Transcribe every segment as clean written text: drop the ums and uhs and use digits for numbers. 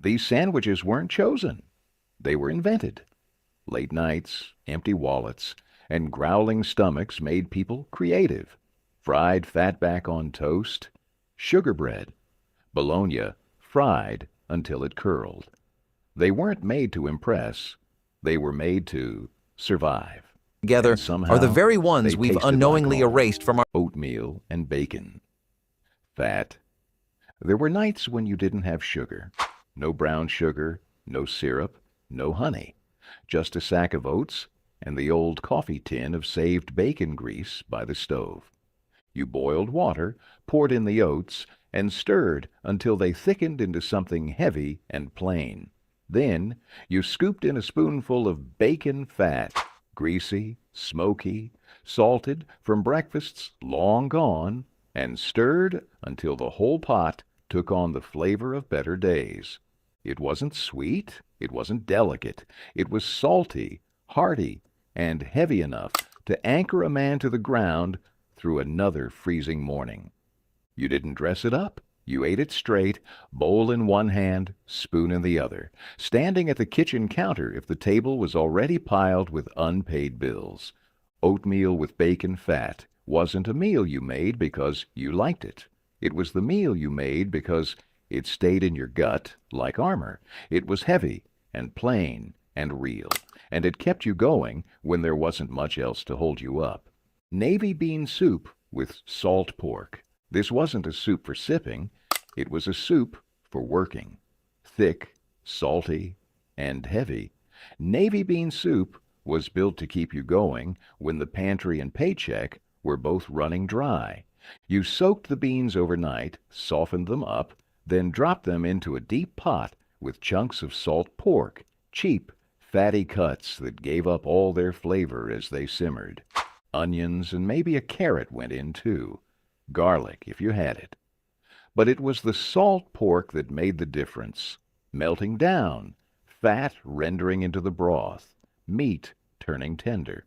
These sandwiches weren't chosen. They were invented. Late nights, empty wallets, and growling stomachs made people creative. Fried fatback on toast, sugar bread, bologna fried until it curled. They weren't made to impress. They were made to survive. Together And are the somehow very ones they we've tasted like unknowingly home. erased from our Oatmeal and bacon. Fat. There were nights when you didn't have sugar. No brown sugar, no syrup, no honey. Just a sack of oats and the old coffee tin of saved bacon grease by the stove. You boiled water, poured in the oats, and stirred until they thickened into something heavy and plain. Then you scooped in a spoonful of bacon fat, greasy, smoky, salted from breakfasts long gone, and stirred until the whole pot took on the flavor of better days. It wasn't sweet, it wasn't delicate, it was salty, hearty, and heavy enough to anchor a man to the ground through another freezing morning. You didn't dress it up. You ate it straight, bowl in one hand, spoon in the other, standing at the kitchen counter if the table was already piled with unpaid bills. Oatmeal with bacon fat wasn't a meal you made because you liked it. It was the meal you made because it stayed in your gut like armor. It was heavy and plain and real, and it kept you going when there wasn't much else to hold you up. Navy bean soup with salt pork. This wasn't a soup for sipping. It was a soup for working. Thick, salty, and heavy. Navy bean soup was built to keep you going when the pantry and paycheck were both running dry. You soaked the beans overnight, softened them up, then dropped them into a deep pot with chunks of salt pork, cheap, fatty cuts that gave up all their flavor as they simmered. Onions and maybe a carrot went in too. Garlic, if you had it. But it was the salt pork that made the difference, melting down, fat rendering into the broth, meat turning tender.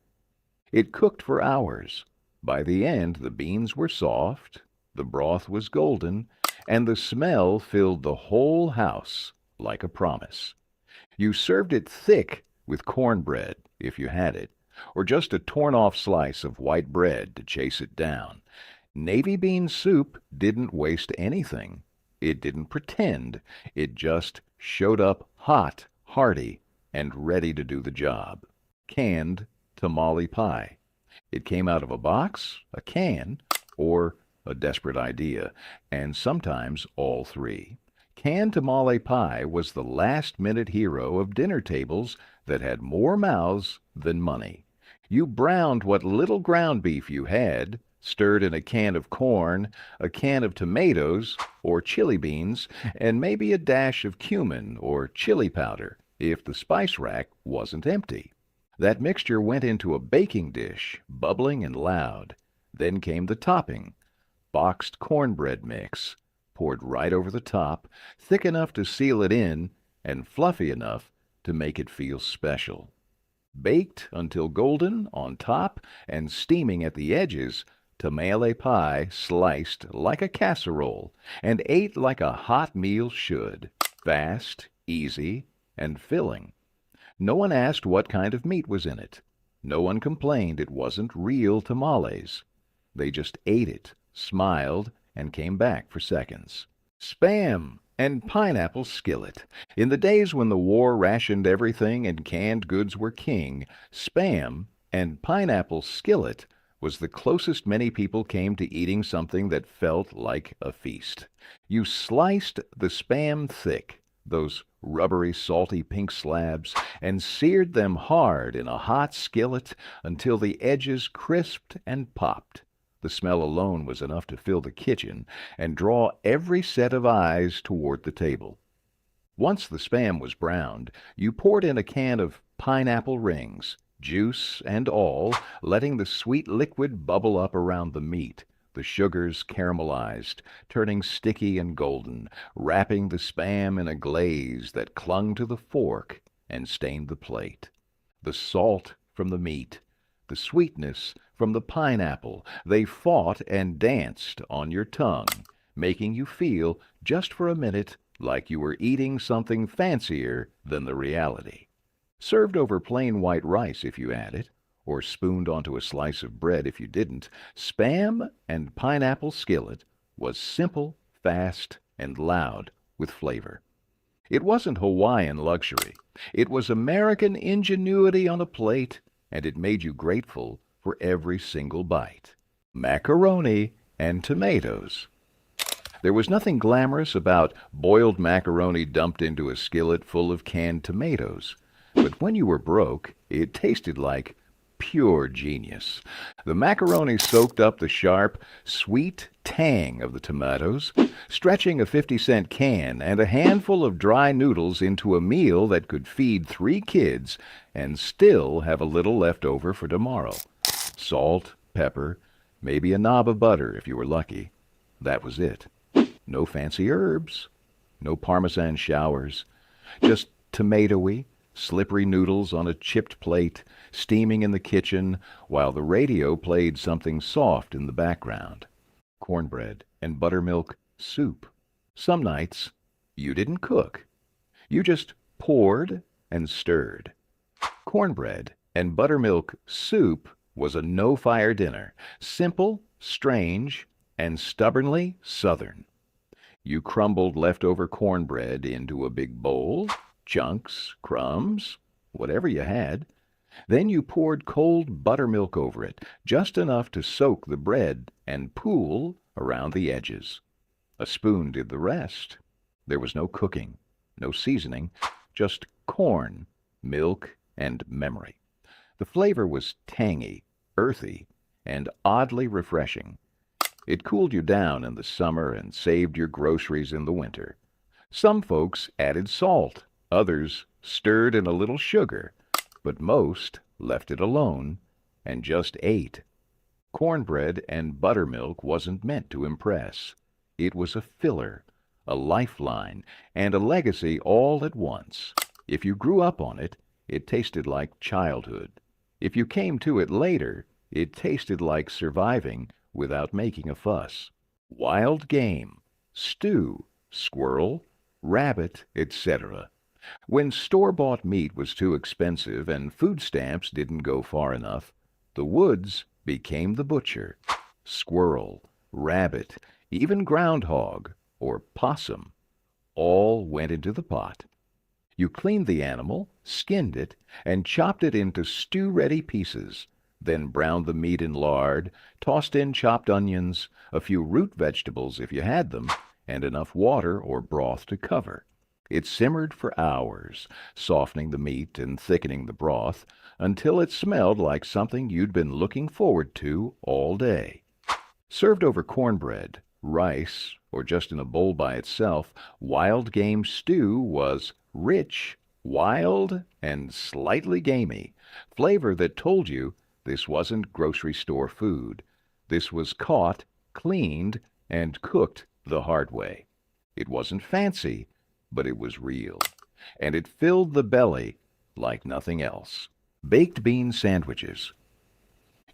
It cooked for hours. By the end, the beans were soft, the broth was golden, and the smell filled the whole house like a promise. You served it thick with cornbread, if you had it, or just a torn-off slice of white bread to chase it down. Navy bean soup didn't waste anything. It didn't pretend. It just showed up hot, hearty, and ready to do the job. Canned tamale pie. It came out of a box, a can, or a desperate idea, and sometimes all three. Canned tamale pie was the last-minute hero of dinner tables that had more mouths than money. You browned what little ground beef you had, stirred in a can of corn, a can of tomatoes or chili beans, and maybe a dash of cumin or chili powder if the spice rack wasn't empty. That mixture went into a baking dish, bubbling and loud. Then came the topping, boxed cornbread mix, poured right over the top, thick enough to seal it in and fluffy enough to make it feel special. Baked until golden on top and steaming at the edges, tamale pie sliced like a casserole and ate like a hot meal should, fast, easy, and filling. No one asked what kind of meat was in it. No one complained it wasn't real tamales. They just ate it, smiled, and came back for seconds. Spam and pineapple skillet. In the days when the war rationed everything and canned goods were king, Spam and pineapple skillet was the closest many people came to eating something that felt like a feast. You sliced the Spam thick, those rubbery, salty pink slabs, and seared them hard in a hot skillet until the edges crisped and popped. The smell alone was enough to fill the kitchen and draw every set of eyes toward the table. Once the Spam was browned, you poured in a can of pineapple rings, juice and all, letting the sweet liquid bubble up around the meat. The sugars caramelized, turning sticky and golden, wrapping the Spam in a glaze that clung to the fork and stained the plate. The salt from the meat, the sweetness from the pineapple, they fought and danced on your tongue, making you feel, just for a minute, like you were eating something fancier than the reality. Served over plain white rice if you had it, or spooned onto a slice of bread if you didn't, Spam and Pineapple Skillet was simple, fast, and loud with flavor. It wasn't Hawaiian luxury. It was American ingenuity on a plate, and it made you grateful for every single bite. Macaroni and tomatoes. There was nothing glamorous about boiled macaroni dumped into a skillet full of canned tomatoes. But when you were broke, it tasted like pure genius. The macaroni soaked up the sharp, sweet tang of the tomatoes, stretching a 50-cent can and a handful of dry noodles into a meal that could feed 3 kids and still have a little left over for tomorrow. Salt, pepper, maybe a knob of butter if you were lucky. That was it. No fancy herbs, no Parmesan showers, just tomatoey, slippery noodles on a chipped plate, steaming in the kitchen while the radio played something soft in the background. Cornbread and buttermilk soup. Some nights, you didn't cook. You just poured and stirred. Cornbread and buttermilk soup was a no-fire dinner, simple, strange, and stubbornly Southern. You crumbled leftover cornbread into a big bowl, chunks, crumbs, whatever you had. Then you poured cold buttermilk over it, just enough to soak the bread and pool around the edges. A spoon did the rest. There was no cooking, no seasoning, just corn, milk, and memory. The flavor was tangy, earthy, and oddly refreshing. It cooled you down in the summer and saved your groceries in the winter. Some folks added salt, others stirred in a little sugar, but most left it alone and just ate. Cornbread and buttermilk wasn't meant to impress. It was a filler, a lifeline, and a legacy all at once. If you grew up on it, it tasted like childhood. If you came to it later, it tasted like surviving without making a fuss. Wild game, stew, squirrel, rabbit, etc. When store-bought meat was too expensive and food stamps didn't go far enough, the woods became the butcher. Squirrel, rabbit, even groundhog or possum, all went into the pot. You cleaned the animal, skinned it, and chopped it into stew-ready pieces, then browned the meat in lard, tossed in chopped onions, a few root vegetables if you had them, and enough water or broth to cover. It simmered for hours, softening the meat and thickening the broth, until it smelled like something you'd been looking forward to all day. Served over cornbread, rice, or just in a bowl by itself, wild game stew was rich, wild, and slightly gamey, flavor that told you this wasn't grocery store food. This was caught, cleaned, and cooked the hard way. It wasn't fancy, but it was real, and it filled the belly like nothing else. Baked bean sandwiches.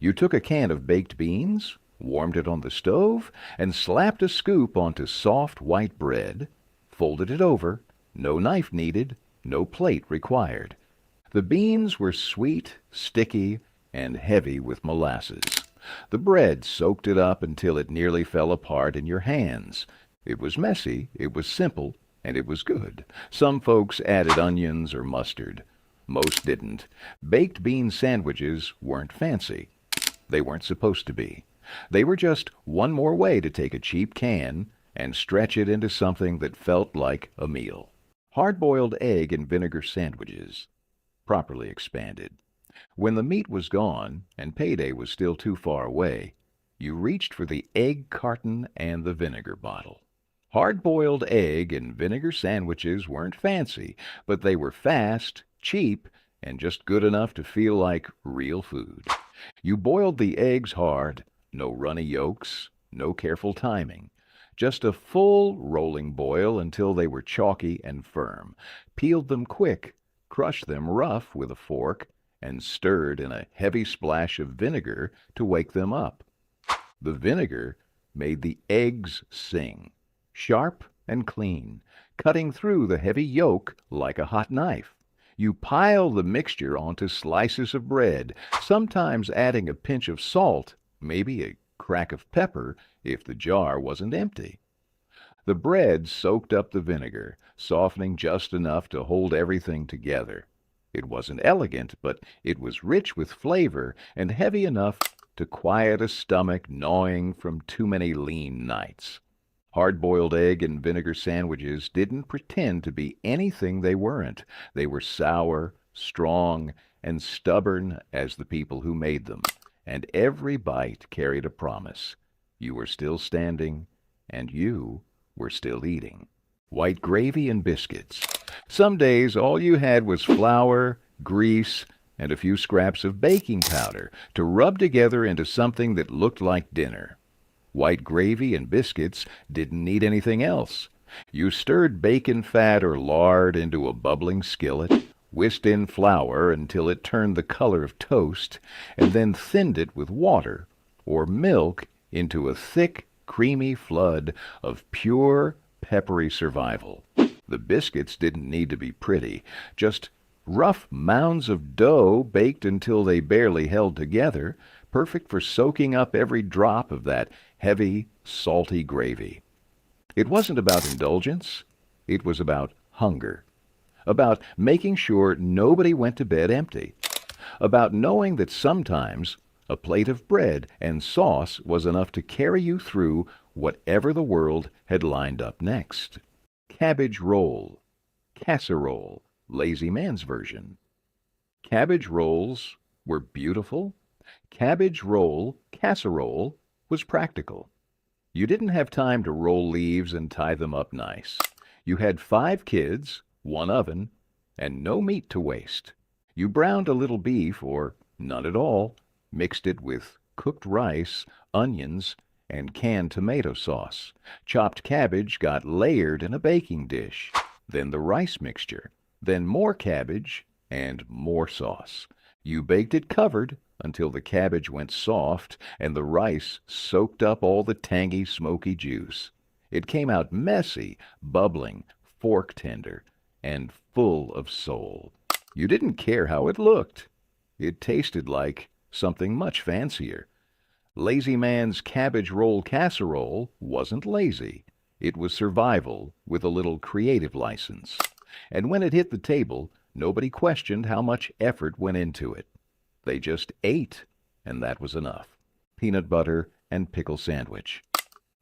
You took a can of baked beans, warmed it on the stove, and slapped a scoop onto soft white bread, folded it over, no knife needed, no plate required. The beans were sweet, sticky, and heavy with molasses. The bread soaked it up until it nearly fell apart in your hands. It was messy, it was simple, and it was good. Some folks added onions or mustard. Most didn't. Baked bean sandwiches weren't fancy. They weren't supposed to be. They were just one more way to take a cheap can and stretch it into something that felt like a meal. Hard-boiled egg and vinegar sandwiches, properly expanded. When the meat was gone and payday was still too far away, you reached for the egg carton and the vinegar bottle. Hard-boiled egg and vinegar sandwiches weren't fancy, but they were fast, cheap, and just good enough to feel like real food. You boiled the eggs hard, no runny yolks, no careful timing. Just a full rolling boil until they were chalky and firm. Peeled them quick, crushed them rough with a fork, and stirred in a heavy splash of vinegar to wake them up. The vinegar made the eggs sing, sharp and clean, cutting through the heavy yolk like a hot knife. You pile the mixture onto slices of bread, sometimes adding a pinch of salt, maybe a crack of pepper if the jar wasn't empty. The bread soaked up the vinegar, softening just enough to hold everything together. It wasn't elegant, but it was rich with flavor and heavy enough to quiet a stomach gnawing from too many lean nights. Hard-boiled egg and vinegar sandwiches didn't pretend to be anything they weren't. They were sour, strong, and stubborn as the people who made them, and every bite carried a promise. You were still standing, and you were still eating. White gravy and biscuits. Some days all you had was flour, grease, and a few scraps of baking powder to rub together into something that looked like dinner. White gravy and biscuits didn't need anything else. You stirred bacon fat or lard into a bubbling skillet, whisked in flour until it turned the color of toast, and then thinned it with water or milk into a thick, creamy flood of pure, peppery survival. The biscuits didn't need to be pretty, just rough mounds of dough baked until they barely held together, perfect for soaking up every drop of that heavy, salty gravy. It wasn't about indulgence. It was about hunger. About making sure nobody went to bed empty. About knowing that sometimes a plate of bread and sauce was enough to carry you through whatever the world had lined up next. Cabbage roll. Casserole. Lazy man's version. Cabbage rolls were beautiful. Cabbage roll casserole was practical. You didn't have time to roll leaves and tie them up nice. You had 5 kids, 1 oven, and no meat to waste. You browned a little beef, or none at all, mixed it with cooked rice, onions, and canned tomato sauce. Chopped cabbage got layered in a baking dish, then the rice mixture, then more cabbage and more sauce. You baked it covered until the cabbage went soft and the rice soaked up all the tangy, smoky juice. It came out messy, bubbling, fork tender, and full of soul. You didn't care how it looked. It tasted like something much fancier. Lazy man's cabbage roll casserole wasn't lazy. It was survival with a little creative license. And when it hit the table, nobody questioned how much effort went into it. They just ate, and that was enough. Peanut butter and pickle sandwich.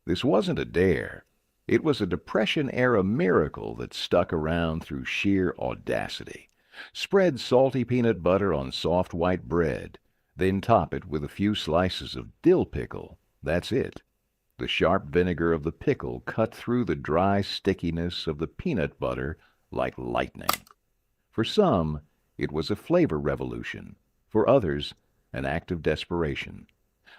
This wasn't a dare. It was a Depression-era miracle that stuck around through sheer audacity. Spread salty peanut butter on soft white bread, then top it with a few slices of dill pickle. That's it. The sharp vinegar of the pickle cut through the dry stickiness of the peanut butter like lightning. For some, it was a flavor revolution. For others, an act of desperation.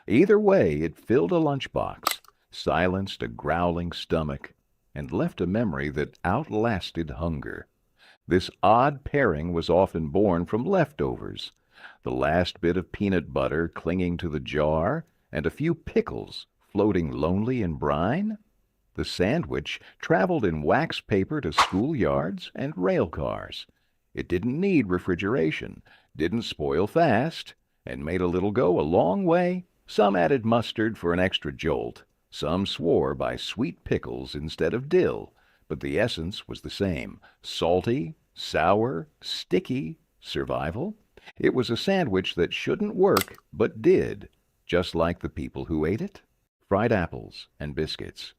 Either way, it filled a lunchbox, silenced a growling stomach, and left a memory that outlasted hunger. This odd pairing was often born from leftovers, the last bit of peanut butter clinging to the jar, and a few pickles floating lonely in brine. The sandwich traveled in wax paper to schoolyards and rail cars. It didn't need refrigeration, didn't spoil fast, and made a little go a long way. Some added mustard for an extra jolt. Some swore by sweet pickles instead of dill, but the essence was the same. Salty, sour, sticky, survival. It was a sandwich that shouldn't work, but did, just like the people who ate it. Fried apples and biscuits.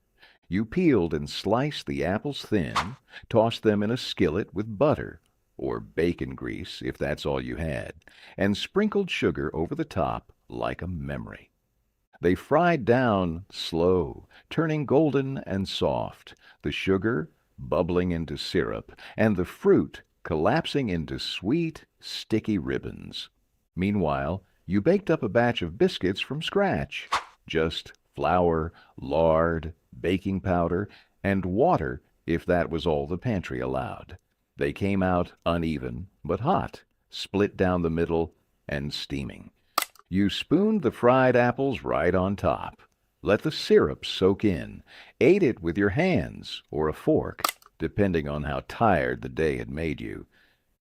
You peeled and sliced the apples thin, tossed them in a skillet with butter, or bacon grease if that's all you had, and sprinkled sugar over the top like a memory. They fried down slow, turning golden and soft, the sugar bubbling into syrup, and the fruit collapsing into sweet, sticky ribbons. Meanwhile, you baked up a batch of biscuits from scratch. Just flour, lard, baking powder, and water if that was all the pantry allowed. They came out uneven, but hot, split down the middle, and steaming. You spooned the fried apples right on top. Let the syrup soak in. Ate it with your hands or a fork, depending on how tired the day had made you.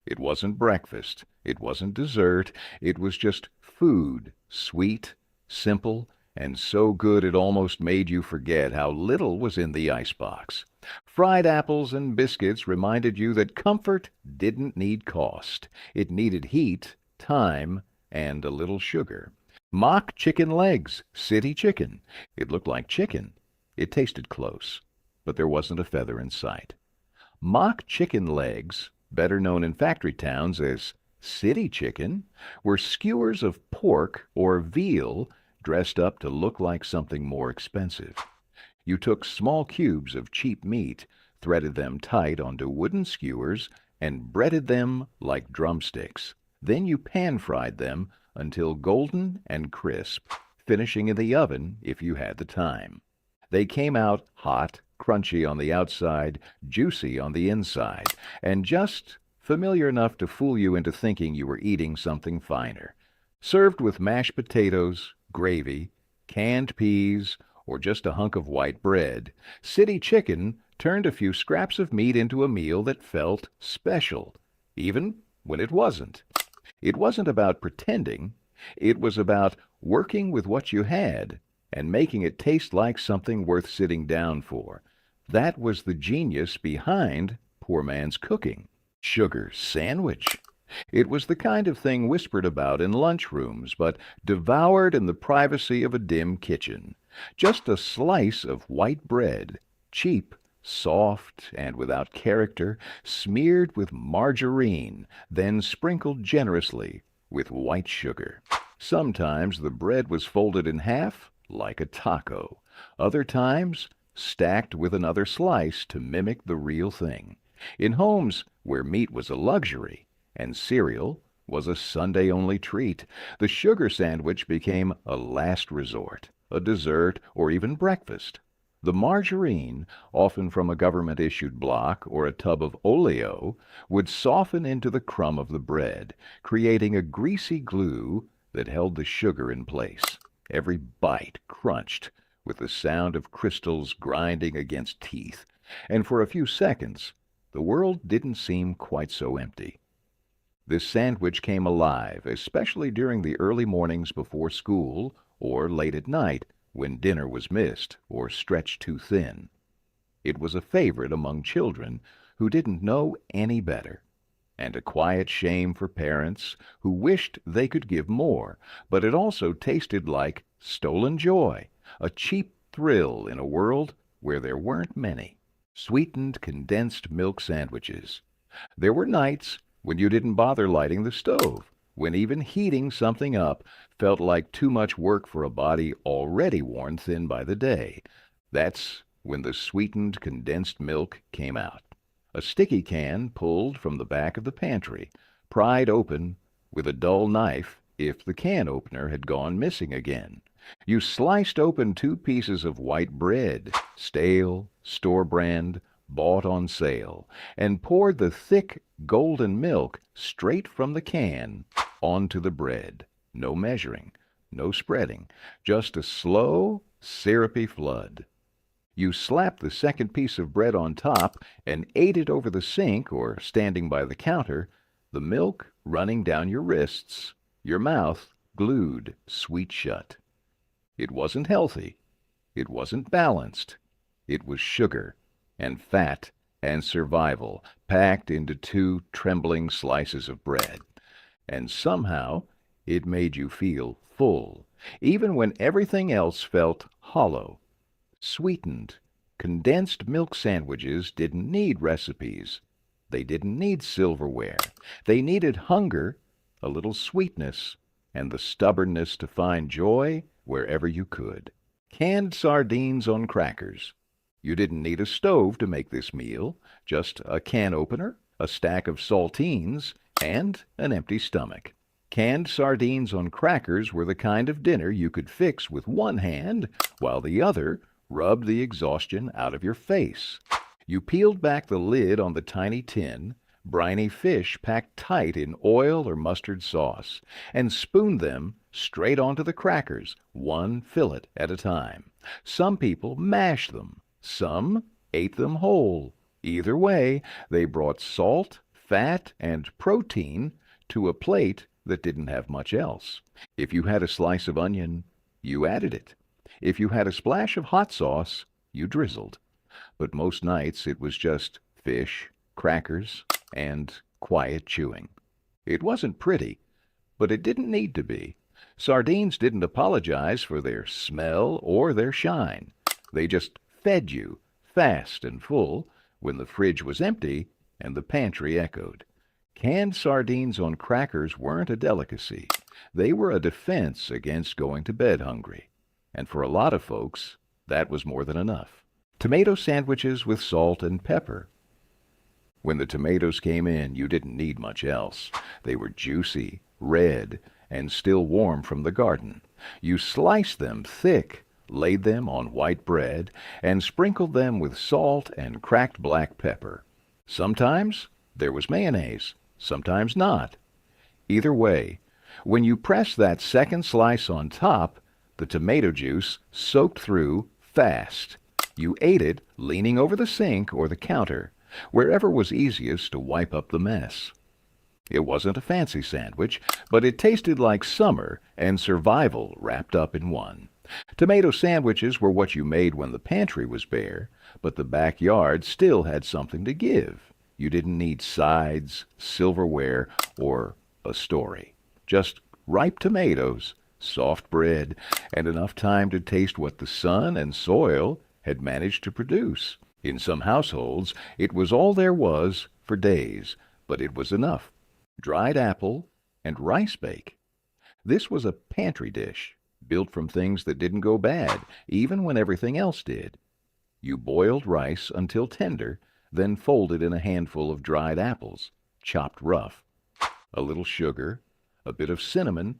It wasn't breakfast. It wasn't dessert. It was just food, sweet, simple, and so good it almost made you forget how little was in the icebox. Fried apples and biscuits reminded you that comfort didn't need cost. It needed heat, time, and a little sugar. Mock chicken legs, city chicken. It looked like chicken. It tasted close, but there wasn't a feather in sight. Mock chicken legs, better known in factory towns as city chicken, were skewers of pork or veal dressed up to look like something more expensive. You took small cubes of cheap meat, threaded them tight onto wooden skewers, and breaded them like drumsticks. Then you pan-fried them until golden and crisp, finishing in the oven if you had the time. They came out hot, crunchy on the outside, juicy on the inside, and just familiar enough to fool you into thinking you were eating something finer. Served with mashed potatoes, gravy, canned peas, or just a hunk of white bread, city chicken turned a few scraps of meat into a meal that felt special, even when it wasn't. It wasn't about pretending. It was about working with what you had and making it taste like something worth sitting down for. That was the genius behind poor man's cooking. Sugar sandwich. It was the kind of thing whispered about in lunchrooms, but devoured in the privacy of a dim kitchen. Just a slice of white bread, cheap, soft, and without character, smeared with margarine, then sprinkled generously with white sugar. Sometimes the bread was folded in half, like a taco. Other times, stacked with another slice to mimic the real thing. In homes where meat was a luxury and cereal was a Sunday-only treat, the sugar sandwich became a last resort, a dessert, or even breakfast. The margarine, often from a government-issued block or a tub of oleo, would soften into the crumb of the bread, creating a greasy glue that held the sugar in place. Every bite crunched with the sound of crystals grinding against teeth, and for a few seconds the world didn't seem quite so empty. This sandwich came alive, especially during the early mornings before school or late at night when dinner was missed or stretched too thin. It was a favorite among children who didn't know any better, and a quiet shame for parents who wished they could give more, but it also tasted like stolen joy, a cheap thrill in a world where there weren't many. Sweetened condensed milk sandwiches. There were nights when you didn't bother lighting the stove, when even heating something up felt like too much work for a body already worn thin by the day. That's when the sweetened condensed milk came out. A sticky can pulled from the back of the pantry, pried open with a dull knife if the can opener had gone missing again. You sliced open 2 pieces of white bread, stale, store-brand, bought on sale, and poured the thick golden milk straight from the can onto the bread. No measuring, no spreading, just a slow, syrupy flood. You slapped the second piece of bread on top and ate it over the sink or standing by the counter, the milk running down your wrists, your mouth glued sweet shut. It wasn't healthy. It wasn't balanced. It was sugar and fat and survival packed into 2 trembling slices of bread. And somehow it made you feel full, even when everything else felt hollow. Sweetened, condensed milk sandwiches didn't need recipes. They didn't need silverware. They needed hunger, a little sweetness, and the stubbornness to find joy wherever you could. Canned sardines on crackers. You didn't need a stove to make this meal, just a can opener, a stack of saltines, and an empty stomach. Canned sardines on crackers were the kind of dinner you could fix with one hand while the other rubbed the exhaustion out of your face. You peeled back the lid on the tiny tin, briny fish packed tight in oil or mustard sauce, and spooned them straight onto the crackers, one fillet at a time. Some people mashed them. Some ate them whole, Either way, they brought salt, fat, and protein to a plate that didn't have much else. If you had a slice of onion, you added it. If you had a splash of hot sauce, you drizzled. But most nights it was just fish, crackers, and quiet chewing. It wasn't pretty, but it didn't need to be. Sardines didn't apologize for their smell or their shine. They just fed you, fast and full, when the fridge was empty and the pantry echoed. Canned sardines on crackers weren't a delicacy. They were a defense against going to bed hungry. And for a lot of folks, that was more than enough. Tomato sandwiches with salt and pepper. When the tomatoes came in, you didn't need much else. They were juicy, red, and still warm from the garden. You sliced them thick, laid them on white bread, and sprinkled them with salt and cracked black pepper. Sometimes there was mayonnaise, sometimes not. Either way, when you pressed that second slice on top, the tomato juice soaked through fast. You ate it leaning over the sink or the counter, wherever was easiest to wipe up the mess. It wasn't a fancy sandwich, but it tasted like summer and survival wrapped up in one. Tomato sandwiches were what you made when the pantry was bare, but the backyard still had something to give. You didn't need sides, silverware, or a story. Just ripe tomatoes, soft bread, and enough time to taste what the sun and soil had managed to produce. In some households, it was all there was for days, but it was enough. Dried apple and rice bake. This was a pantry dish, built from things that didn't go bad, even when everything else did. You boiled rice until tender, then folded in a handful of dried apples, chopped rough. A little sugar, a bit of cinnamon,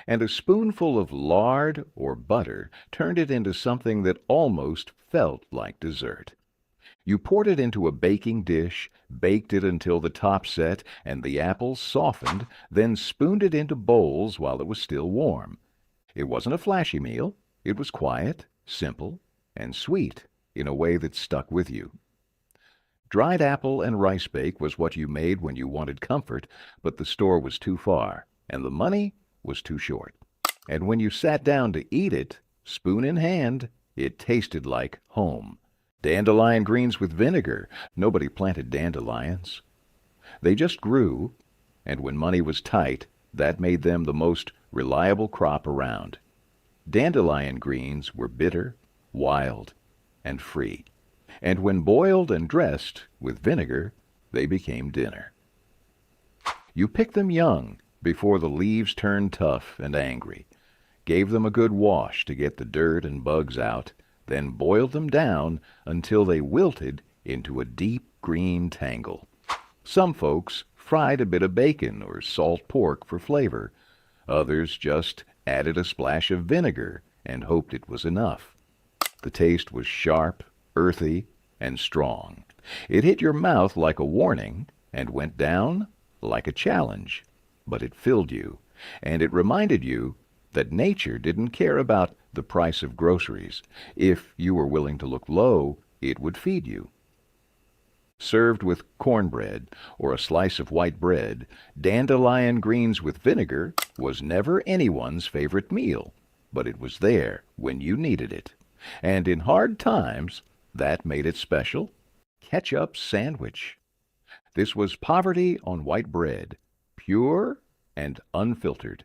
and a spoonful of lard or butter turned it into something that almost felt like dessert. You poured it into a baking dish, baked it until the top set and the apples softened, then spooned it into bowls while it was still warm. It wasn't a flashy meal. It was quiet, simple, and sweet in a way that stuck with you. Dried apple and rice bake was what you made when you wanted comfort, but the store was too far, and the money was too short. And when you sat down to eat it, spoon in hand, it tasted like home. Dandelion greens with vinegar. Nobody planted dandelions. They just grew, and when money was tight, that made them the most reliable crop around. Dandelion greens were bitter, wild, and free. And when boiled and dressed with vinegar, they became dinner. You picked them young, before the leaves turned tough and angry, gave them a good wash to get the dirt and bugs out, then boiled them down until they wilted into a deep green tangle. Some folks fried a bit of bacon or salt pork for flavor. Others just added a splash of vinegar and hoped it was enough. The taste was sharp, earthy, and strong. It hit your mouth like a warning and went down like a challenge. But it filled you, and it reminded you that nature didn't care about the price of groceries. If you were willing to look low, it would feed you. Served with cornbread or a slice of white bread, dandelion greens with vinegar was never anyone's favorite meal, but it was there when you needed it. And in hard times, that made it special. Ketchup sandwich. This was poverty on white bread, pure and unfiltered.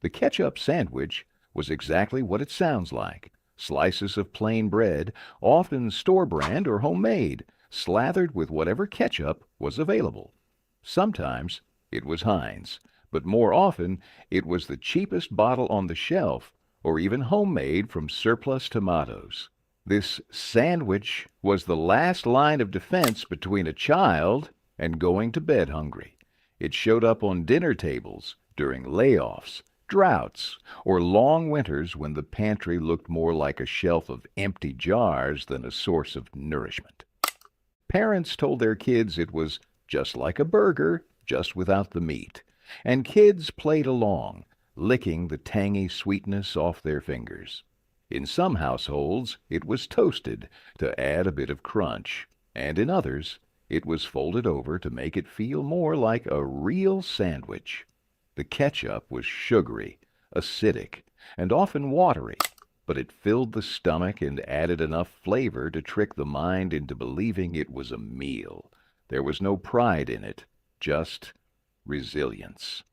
The ketchup sandwich was exactly what it sounds like. Slices of plain bread, often store-brand or homemade, slathered with whatever ketchup was available. Sometimes it was Heinz, but more often it was the cheapest bottle on the shelf or even homemade from surplus tomatoes. This sandwich was the last line of defense between a child and going to bed hungry. It showed up on dinner tables during layoffs, droughts, or long winters when the pantry looked more like a shelf of empty jars than a source of nourishment. Parents told their kids it was just like a burger, just without the meat, and kids played along, licking the tangy sweetness off their fingers. In some households, it was toasted to add a bit of crunch. and in others it was folded over to make it feel more like a real sandwich. The ketchup was sugary, acidic, and often watery, but it filled the stomach and added enough flavor to trick the mind into believing it was a meal. There was no pride in it, just resilience.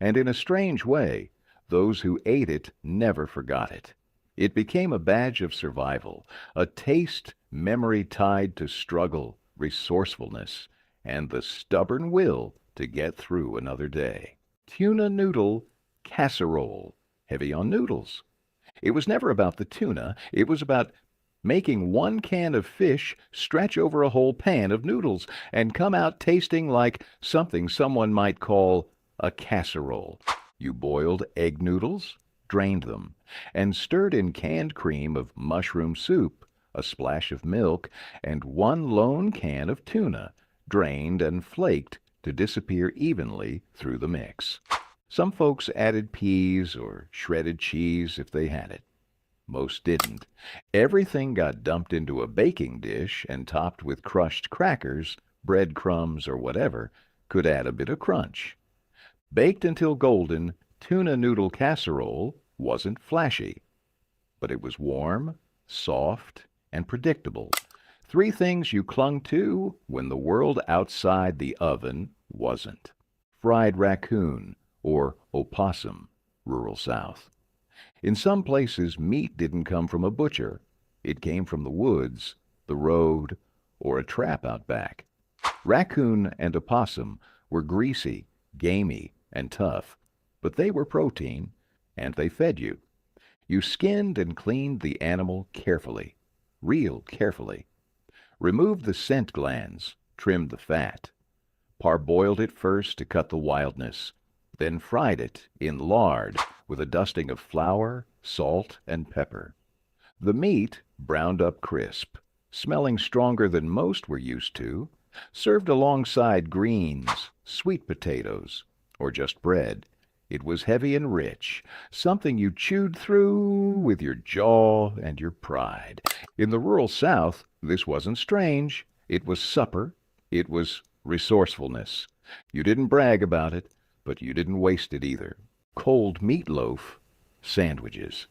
And in a strange way, those who ate it never forgot it. It became a badge of survival, a taste memory tied to struggle, resourcefulness, and the stubborn will to get through another day. Tuna noodle casserole, heavy on noodles. It was never about the tuna, it was about making one can of fish stretch over a whole pan of noodles and come out tasting like something someone might call a casserole. You boiled egg noodles, drained them, and stirred in canned cream of mushroom soup, a splash of milk, and one lone can of tuna, drained and flaked to disappear evenly through the mix. Some folks added peas or shredded cheese if they had it. Most didn't. Everything got dumped into a baking dish and topped with crushed crackers, breadcrumbs, or whatever could add a bit of crunch. Baked until golden, tuna noodle casserole wasn't flashy, but it was warm, soft, and predictable. Three things you clung to when the world outside the oven wasn't. Fried raccoon, or opossum, rural South. In some places, meat didn't come from a butcher. It came from the woods, the road, or a trap out back. Raccoon and opossum were greasy, gamey, and tough, but they were protein, and they fed you. You skinned and cleaned the animal carefully, real carefully. Removed the scent glands, trimmed the fat. Parboiled it first to cut the wildness, then fried it in lard with a dusting of flour, salt, and pepper. The meat browned up crisp, smelling stronger than most were used to, served alongside greens, sweet potatoes, or just bread. It was heavy and rich, something you chewed through with your jaw and your pride. In the rural South, this wasn't strange. It was supper. It was resourcefulness. You didn't brag about it, but you didn't waste it either. Cold meatloaf, sandwiches.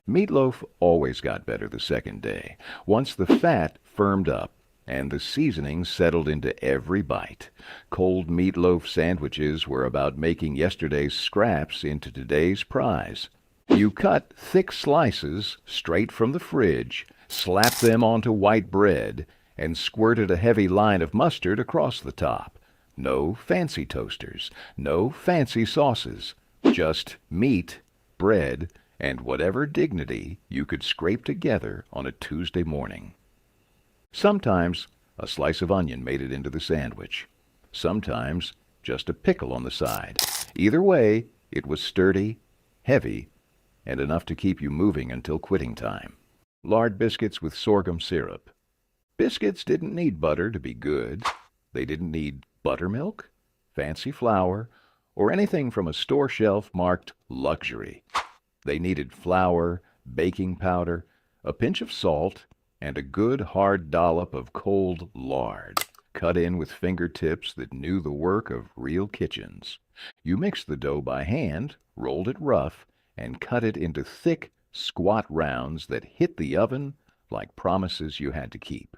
Meatloaf always got better the second day, once the fat firmed up and the seasoning settled into every bite. Cold meatloaf sandwiches were about making yesterday's scraps into today's prize. You cut thick slices straight from the fridge, slapped them onto white bread, and squirted a heavy line of mustard across the top. No fancy toasters, no fancy sauces, just meat, bread, and whatever dignity you could scrape together on a Tuesday morning. Sometimes a slice of onion made it into the sandwich. Sometimes just a pickle on the side. Either way, it was sturdy, heavy, and enough to keep you moving until quitting time. Lard biscuits with sorghum syrup. Biscuits didn't need butter to be good. They didn't need buttermilk, fancy flour, or anything from a store shelf marked luxury. They needed flour, baking powder, a pinch of salt, and a good hard dollop of cold lard, cut in with fingertips that knew the work of real kitchens. You mixed the dough by hand, rolled it rough, and cut it into thick, squat rounds that hit the oven like promises you had to keep.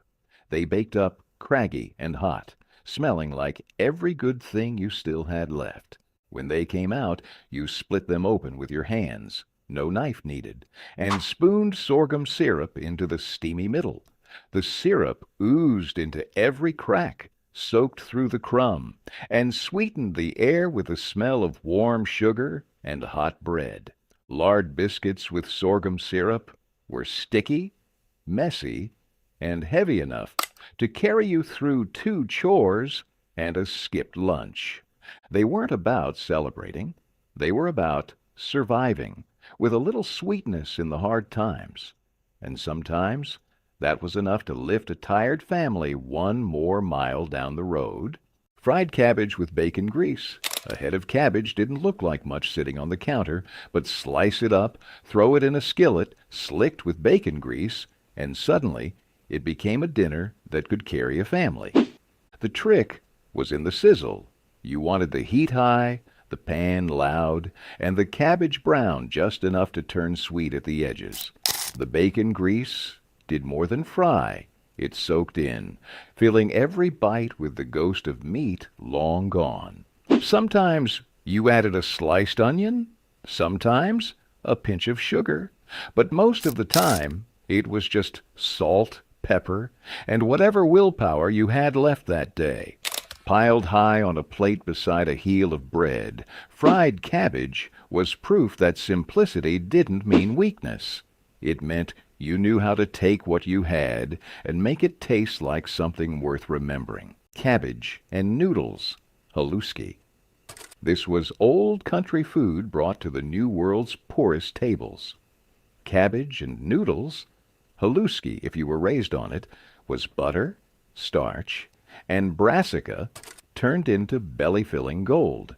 They baked up craggy and hot, smelling like every good thing you still had left. When they came out, you split them open with your hands, no knife needed, and spooned sorghum syrup into the steamy middle. The syrup oozed into every crack, soaked through the crumb, and sweetened the air with the smell of warm sugar and hot bread. Lard biscuits with sorghum syrup were sticky, messy, and heavy enough to carry you through 2 chores and a skipped lunch. They weren't about celebrating. They were about surviving, with a little sweetness in the hard times. And sometimes that was enough to lift a tired family 1 more mile down the road. Fried cabbage with bacon grease. A head of cabbage didn't look like much sitting on the counter, but slice it up, throw it in a skillet, slicked with bacon grease, and suddenly it became a dinner that could carry a family. The trick was in the sizzle. You wanted the heat high, the pan loud, and the cabbage brown just enough to turn sweet at the edges. The bacon grease did more than fry. It soaked in, filling every bite with the ghost of meat long gone. Sometimes you added a sliced onion, sometimes a pinch of sugar, but most of the time it was just salt, pepper, and whatever willpower you had left that day. Piled high on a plate beside a heel of bread, fried cabbage was proof that simplicity didn't mean weakness. It meant you knew how to take what you had and make it taste like something worth remembering. Cabbage and noodles, haluski. This was old country food brought to the New World's poorest tables. Cabbage and noodles, haluski, if you were raised on it, was butter, starch, and brassica turned into belly-filling gold.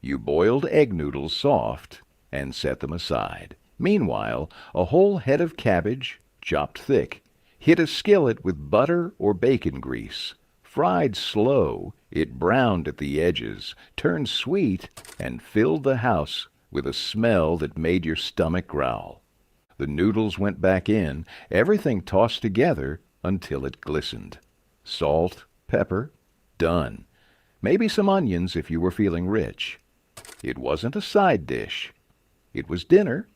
You boiled egg noodles soft and set them aside. Meanwhile, a whole head of cabbage, chopped thick, hit a skillet with butter or bacon grease. Fried slow, it browned at the edges, turned sweet, and filled the house with a smell that made your stomach growl. The noodles went back in, everything tossed together until it glistened. Salt, pepper, done. Maybe some onions if you were feeling rich. It wasn't a side dish. It was dinner,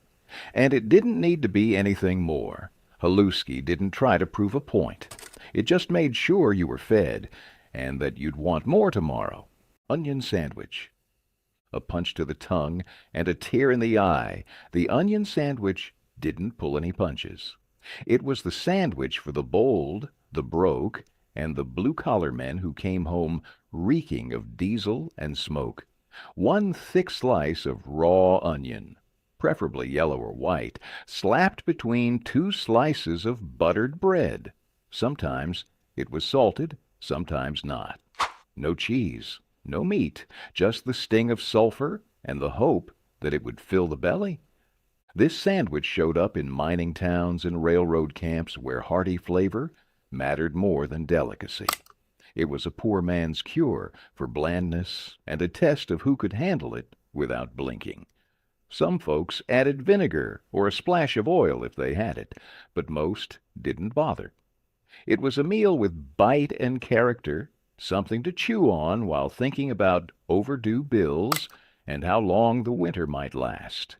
and it didn't need to be anything more. Haluski didn't try to prove a point. It just made sure you were fed, and that you'd want more tomorrow. Onion sandwich. A punch to the tongue and a tear in the eye, the onion sandwich didn't pull any punches. It was the sandwich for the bold, the broke, and the blue-collar men who came home reeking of diesel and smoke. One thick slice of raw onion, preferably yellow or white, slapped between two slices of buttered bread. Sometimes it was salted, sometimes not. No cheese, no meat, just the sting of sulfur and the hope that it would fill the belly. This sandwich showed up in mining towns and railroad camps where hearty flavor mattered more than delicacy. It was a poor man's cure for blandness and a test of who could handle it without blinking. Some folks added vinegar or a splash of oil if they had it, but most didn't bother. It was a meal with bite and character, something to chew on while thinking about overdue bills and how long the winter might last.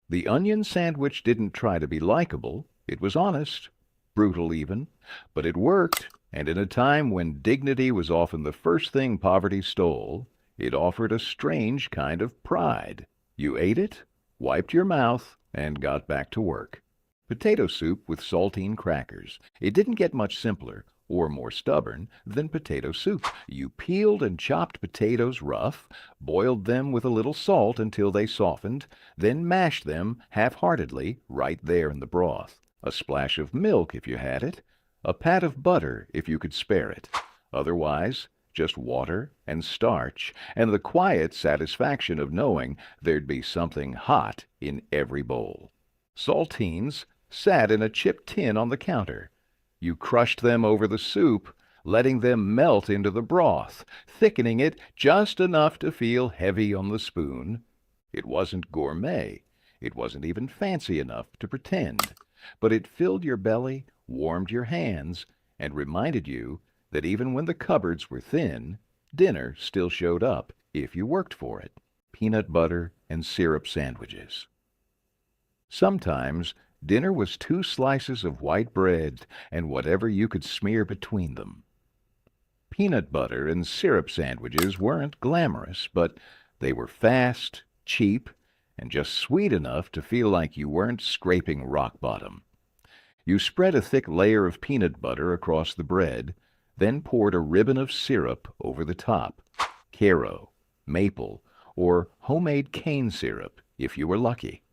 The onion sandwich didn't try to be likable. It was honest, brutal even, but it worked, and in a time when dignity was often the first thing poverty stole, it offered a strange kind of pride. You ate it, wiped your mouth, and got back to work. Potato soup with saltine crackers. It didn't get much simpler or more stubborn than potato soup. You peeled and chopped potatoes rough, boiled them with a little salt until they softened, then mashed them half-heartedly right there in the broth. A splash of milk if you had it, a pat of butter if you could spare it. Otherwise, just water and starch, and the quiet satisfaction of knowing there'd be something hot in every bowl. Saltines sat in a chipped tin on the counter. You crushed them over the soup, letting them melt into the broth, thickening it just enough to feel heavy on the spoon. It wasn't gourmet. It wasn't even fancy enough to pretend. But it filled your belly, warmed your hands, and reminded you that even when the cupboards were thin, dinner still showed up if you worked for it. Peanut butter and syrup sandwiches. Sometimes dinner was 2 slices of white bread and whatever you could smear between them. Peanut butter and syrup sandwiches weren't glamorous, but they were fast, cheap, and just sweet enough to feel like you weren't scraping rock bottom. You spread a thick layer of peanut butter across the bread, then poured a ribbon of syrup over the top. Caro, maple, or homemade cane syrup, if you were lucky.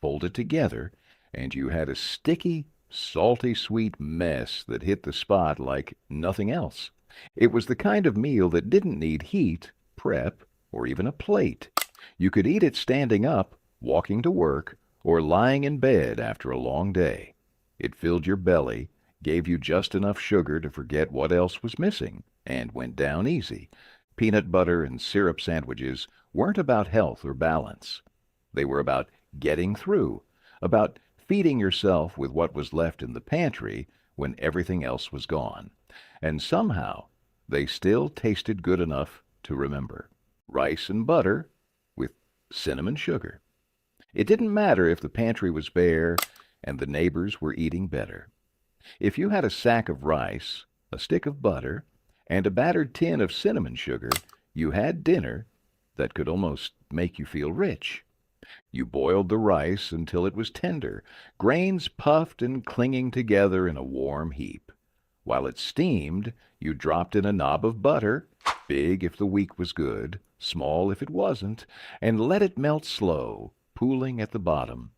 Fold it together, and you had a sticky, salty sweet mess that hit the spot like nothing else. It was the kind of meal that didn't need heat, prep, or even a plate. You could eat it standing up, walking to work, or lying in bed after a long day. It filled your belly, gave you just enough sugar to forget what else was missing, and went down easy. Peanut butter and syrup sandwiches weren't about health or balance. They were about getting through, about feeding yourself with what was left in the pantry when everything else was gone. And somehow they still tasted good enough to remember. Rice and butter with cinnamon sugar. It didn't matter if the pantry was bare and the neighbors were eating better. If you had a sack of rice, a stick of butter, and a battered tin of cinnamon sugar, you had dinner that could almost make you feel rich. You boiled the rice until it was tender, grains puffed and clinging together in a warm heap. While it steamed, you dropped in a knob of butter, big if the week was good, small if it wasn't, and let it melt slow, pooling at the bottom.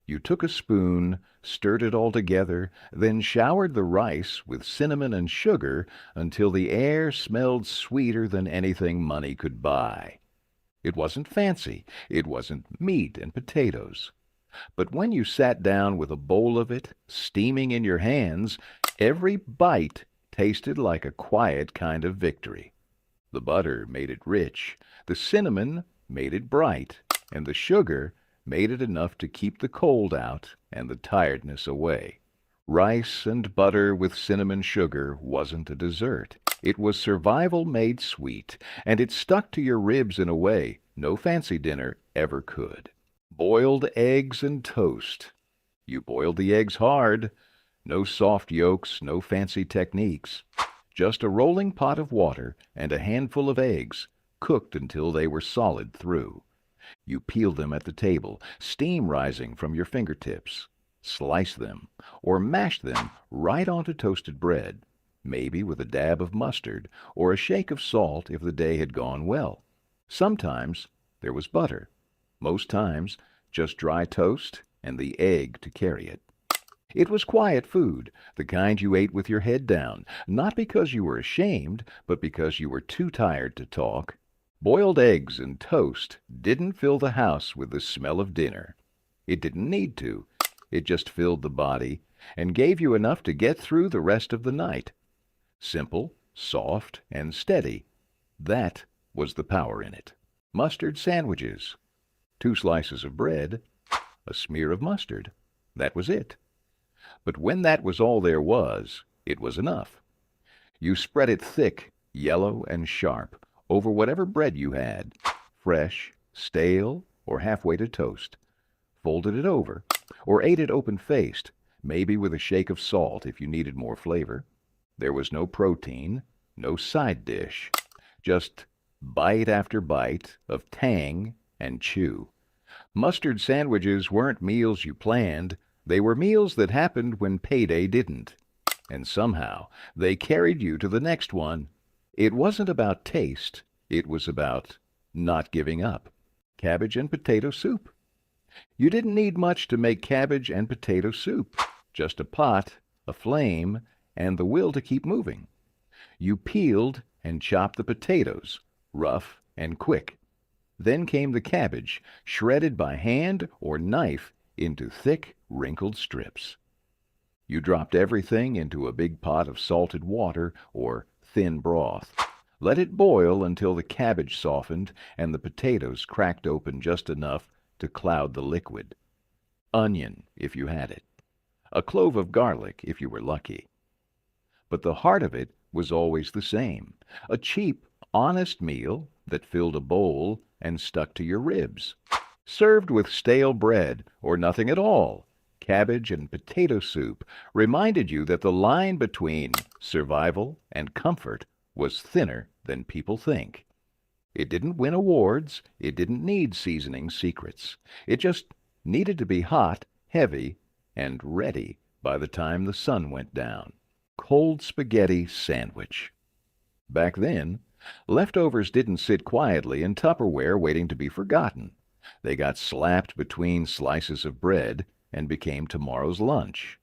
You took a spoon, stirred it all together, then showered the rice with cinnamon and sugar until the air smelled sweeter than anything money could buy. It wasn't fancy. It wasn't meat and potatoes. But when you sat down with a bowl of it, steaming in your hands, every bite tasted like a quiet kind of victory. The butter made it rich, the cinnamon made it bright, and the sugar made it enough to keep the cold out and the tiredness away. Rice and butter with cinnamon sugar wasn't a dessert. It was survival made sweet, and it stuck to your ribs in a way no fancy dinner ever could. Boiled eggs and toast. You boiled the eggs hard. No soft yolks, no fancy techniques. Just a rolling pot of water and a handful of eggs, cooked until they were solid through. You peeled them at the table, steam rising from your fingertips. Slice them, or mash them right onto toasted bread, maybe with a dab of mustard or a shake of salt if the day had gone well. Sometimes there was butter. Most times just dry toast and the egg to carry it. It was quiet food, the kind you ate with your head down, not because you were ashamed, but because you were too tired to talk. Boiled eggs and toast didn't fill the house with the smell of dinner. It didn't need to. It just filled the body and gave you enough to get through the rest of the night. Simple, soft, and steady. That was the power in it. Mustard sandwiches. 2 slices of bread, a smear of mustard. That was it. But when that was all there was, it was enough. You spread it thick, yellow, and sharp over whatever bread you had, fresh, stale, or halfway to toast. Folded it over, or ate it open-faced, maybe with a shake of salt if you needed more flavor. There was no protein, no side dish, just bite after bite of tang and chew. Mustard sandwiches weren't meals you planned. They were meals that happened when payday didn't. And somehow they carried you to the next one. It wasn't about taste. It was about not giving up. Cabbage and potato soup. You didn't need much to make cabbage and potato soup. Just a pot, a flame, and the will to keep moving. You peeled and chopped the potatoes, rough and quick. Then came the cabbage, shredded by hand or knife into thick, wrinkled strips. You dropped everything into a big pot of salted water or thin broth. Let it boil until the cabbage softened and the potatoes cracked open just enough to cloud the liquid. Onion, if you had it. A clove of garlic, if you were lucky. But the heart of it was always the same. A cheap, honest meal that filled a bowl and stuck to your ribs. Served with stale bread or nothing at all, cabbage and potato soup reminded you that the line between survival and comfort was thinner than people think. It didn't win awards. It didn't need seasoning secrets. It just needed to be hot, heavy, and ready by the time the sun went down. Cold spaghetti sandwich. Back then, leftovers didn't sit quietly in Tupperware waiting to be forgotten. They got slapped between slices of bread and became tomorrow's lunch.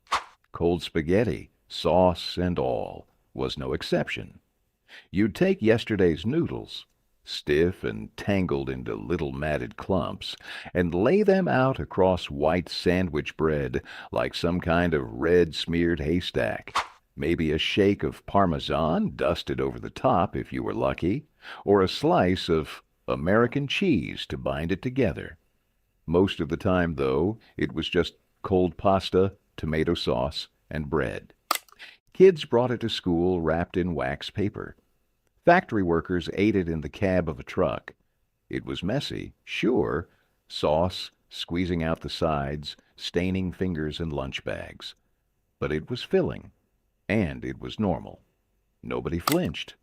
Cold spaghetti, sauce and all, was no exception. You'd take yesterday's noodles, stiff and tangled into little matted clumps, and lay them out across white sandwich bread like some kind of red smeared haystack. Maybe a shake of Parmesan dusted over the top if you were lucky, or a slice of American cheese to bind it together. Most of the time, though, it was just cold pasta, tomato sauce, and bread. Kids brought it to school wrapped in wax paper. Factory workers ate it in the cab of a truck. It was messy, sure, sauce squeezing out the sides, staining fingers and lunch bags. But it was filling, and it was normal. Nobody flinched.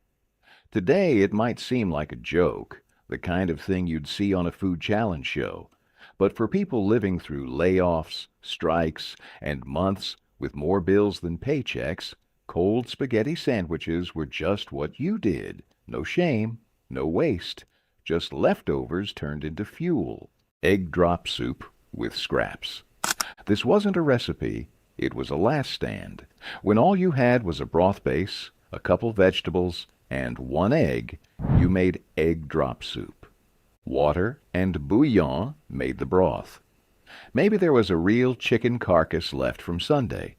Today it might seem like a joke, the kind of thing you'd see on a food challenge show. But for people living through layoffs, strikes, and months with more bills than paychecks, cold spaghetti sandwiches were just what you did. No shame, no waste, just leftovers turned into fuel. Egg drop soup with scraps. This wasn't a recipe, it was a last stand. When all you had was a broth base, a couple vegetables, and one egg, you made egg drop soup. Water and bouillon made the broth. Maybe there was a real chicken carcass left from Sunday.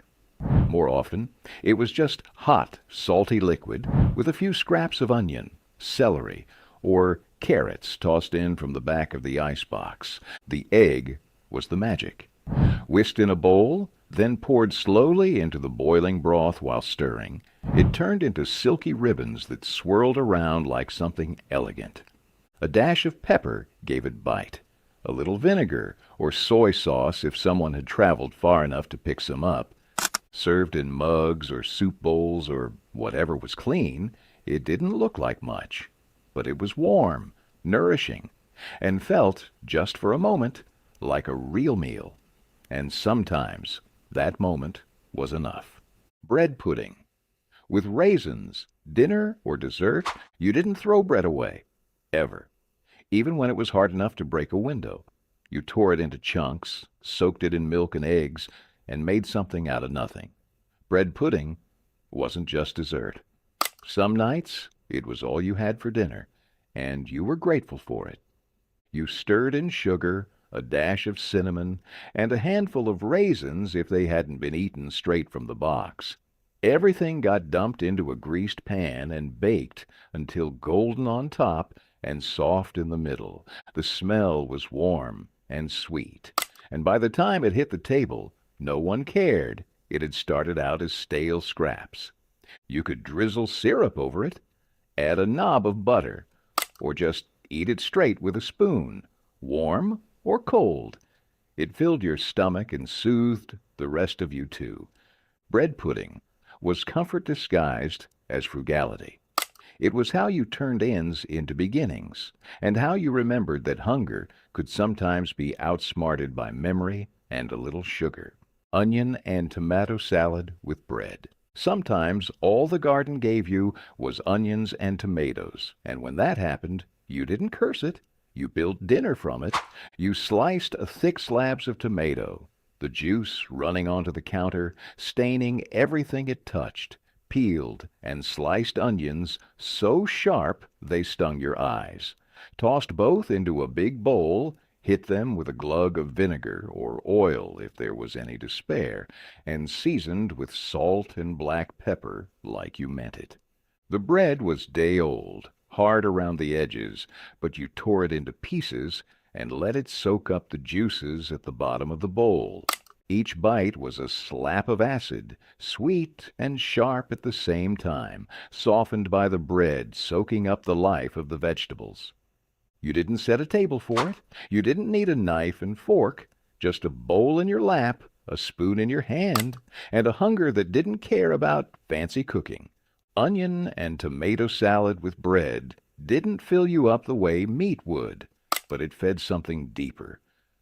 More often, it was just hot, salty liquid with a few scraps of onion, celery, or carrots tossed in from the back of the icebox. The egg was the magic. Whisked in a bowl, then poured slowly into the boiling broth while stirring, it turned into silky ribbons that swirled around like something elegant. A dash of pepper gave it bite. A little vinegar or soy sauce if someone had traveled far enough to pick some up. Served in mugs or soup bowls or whatever was clean, it didn't look like much. But it was warm, nourishing, and felt, just for a moment, like a real meal. And sometimes that moment was enough. Bread pudding. With raisins, dinner or dessert, you didn't throw bread away. Ever. Even when it was hard enough to break a window. You tore it into chunks, soaked it in milk and eggs, and made something out of nothing. Bread pudding wasn't just dessert. Some nights it was all you had for dinner, and you were grateful for it. You stirred in sugar, a dash of cinnamon, and a handful of raisins if they hadn't been eaten straight from the box. Everything got dumped into a greased pan and baked until golden on top and soft in the middle. The smell was warm and sweet, and by the time it hit the table, no one cared. It had started out as stale scraps. You could drizzle syrup over it, add a knob of butter, or just eat it straight with a spoon, warm or cold. It filled your stomach and soothed the rest of you too. Bread pudding was comfort disguised as frugality. It was how you turned ends into beginnings, and how you remembered that hunger could sometimes be outsmarted by memory and a little sugar. Onion and tomato salad with bread. Sometimes all the garden gave you was onions and tomatoes, and when that happened, you didn't curse it. You built dinner from it. You sliced thick slabs of tomato, the juice running onto the counter, staining everything it touched, peeled and sliced onions so sharp they stung your eyes, tossed both into a big bowl, hit them with a glug of vinegar or oil if there was any to spare, and seasoned with salt and black pepper like you meant it. The bread was day-old, hard around the edges, but you tore it into pieces and let it soak up the juices at the bottom of the bowl. Each bite was a slap of acid, sweet and sharp at the same time, softened by the bread soaking up the life of the vegetables. You didn't set a table for it. You didn't need a knife and fork, just a bowl in your lap, a spoon in your hand, and a hunger that didn't care about fancy cooking. Onion and tomato salad with bread didn't fill you up the way meat would, but it fed something deeper,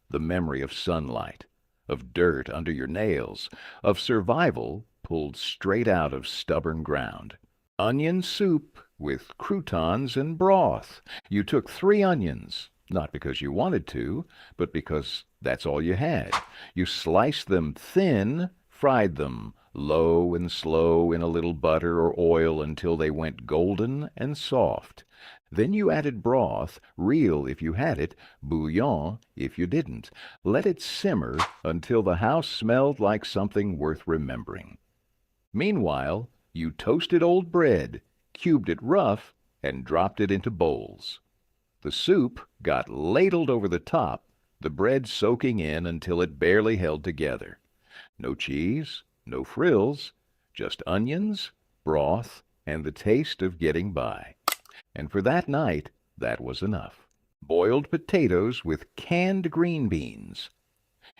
the memory of sunlight, of dirt under your nails, of survival pulled straight out of stubborn ground. Onion soup with croutons and broth. You took 3 onions, not because you wanted to, but because that's all you had. You sliced them thin, fried them low and slow in a little butter or oil until they went golden and soft. Then you added broth, real if you had it, bouillon if you didn't. Let it simmer until the house smelled like something worth remembering. Meanwhile, you toasted old bread, cubed it rough, and dropped it into bowls. The soup got ladled over the top, the bread soaking in until it barely held together. No cheese, no frills, just onions, broth, and the taste of getting by. And for that night, that was enough. Boiled potatoes with canned green beans.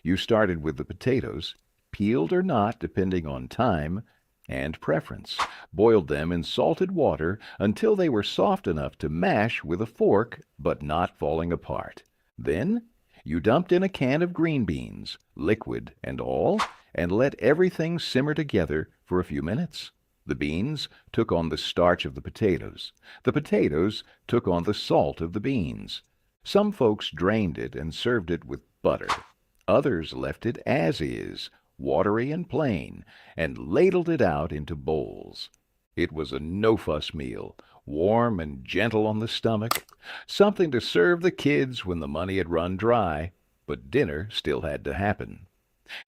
You started with the potatoes, peeled or not depending on time and preference. Boiled them in salted water until they were soft enough to mash with a fork but not falling apart. Then you dumped in a can of green beans, liquid and all, and let everything simmer together for a few minutes. The beans took on the starch of the potatoes. The potatoes took on the salt of the beans. Some folks drained it and served it with butter. Others left it as is, watery and plain, and ladled it out into bowls. It was a no-fuss meal, warm and gentle on the stomach, something to serve the kids when the money had run dry, but dinner still had to happen.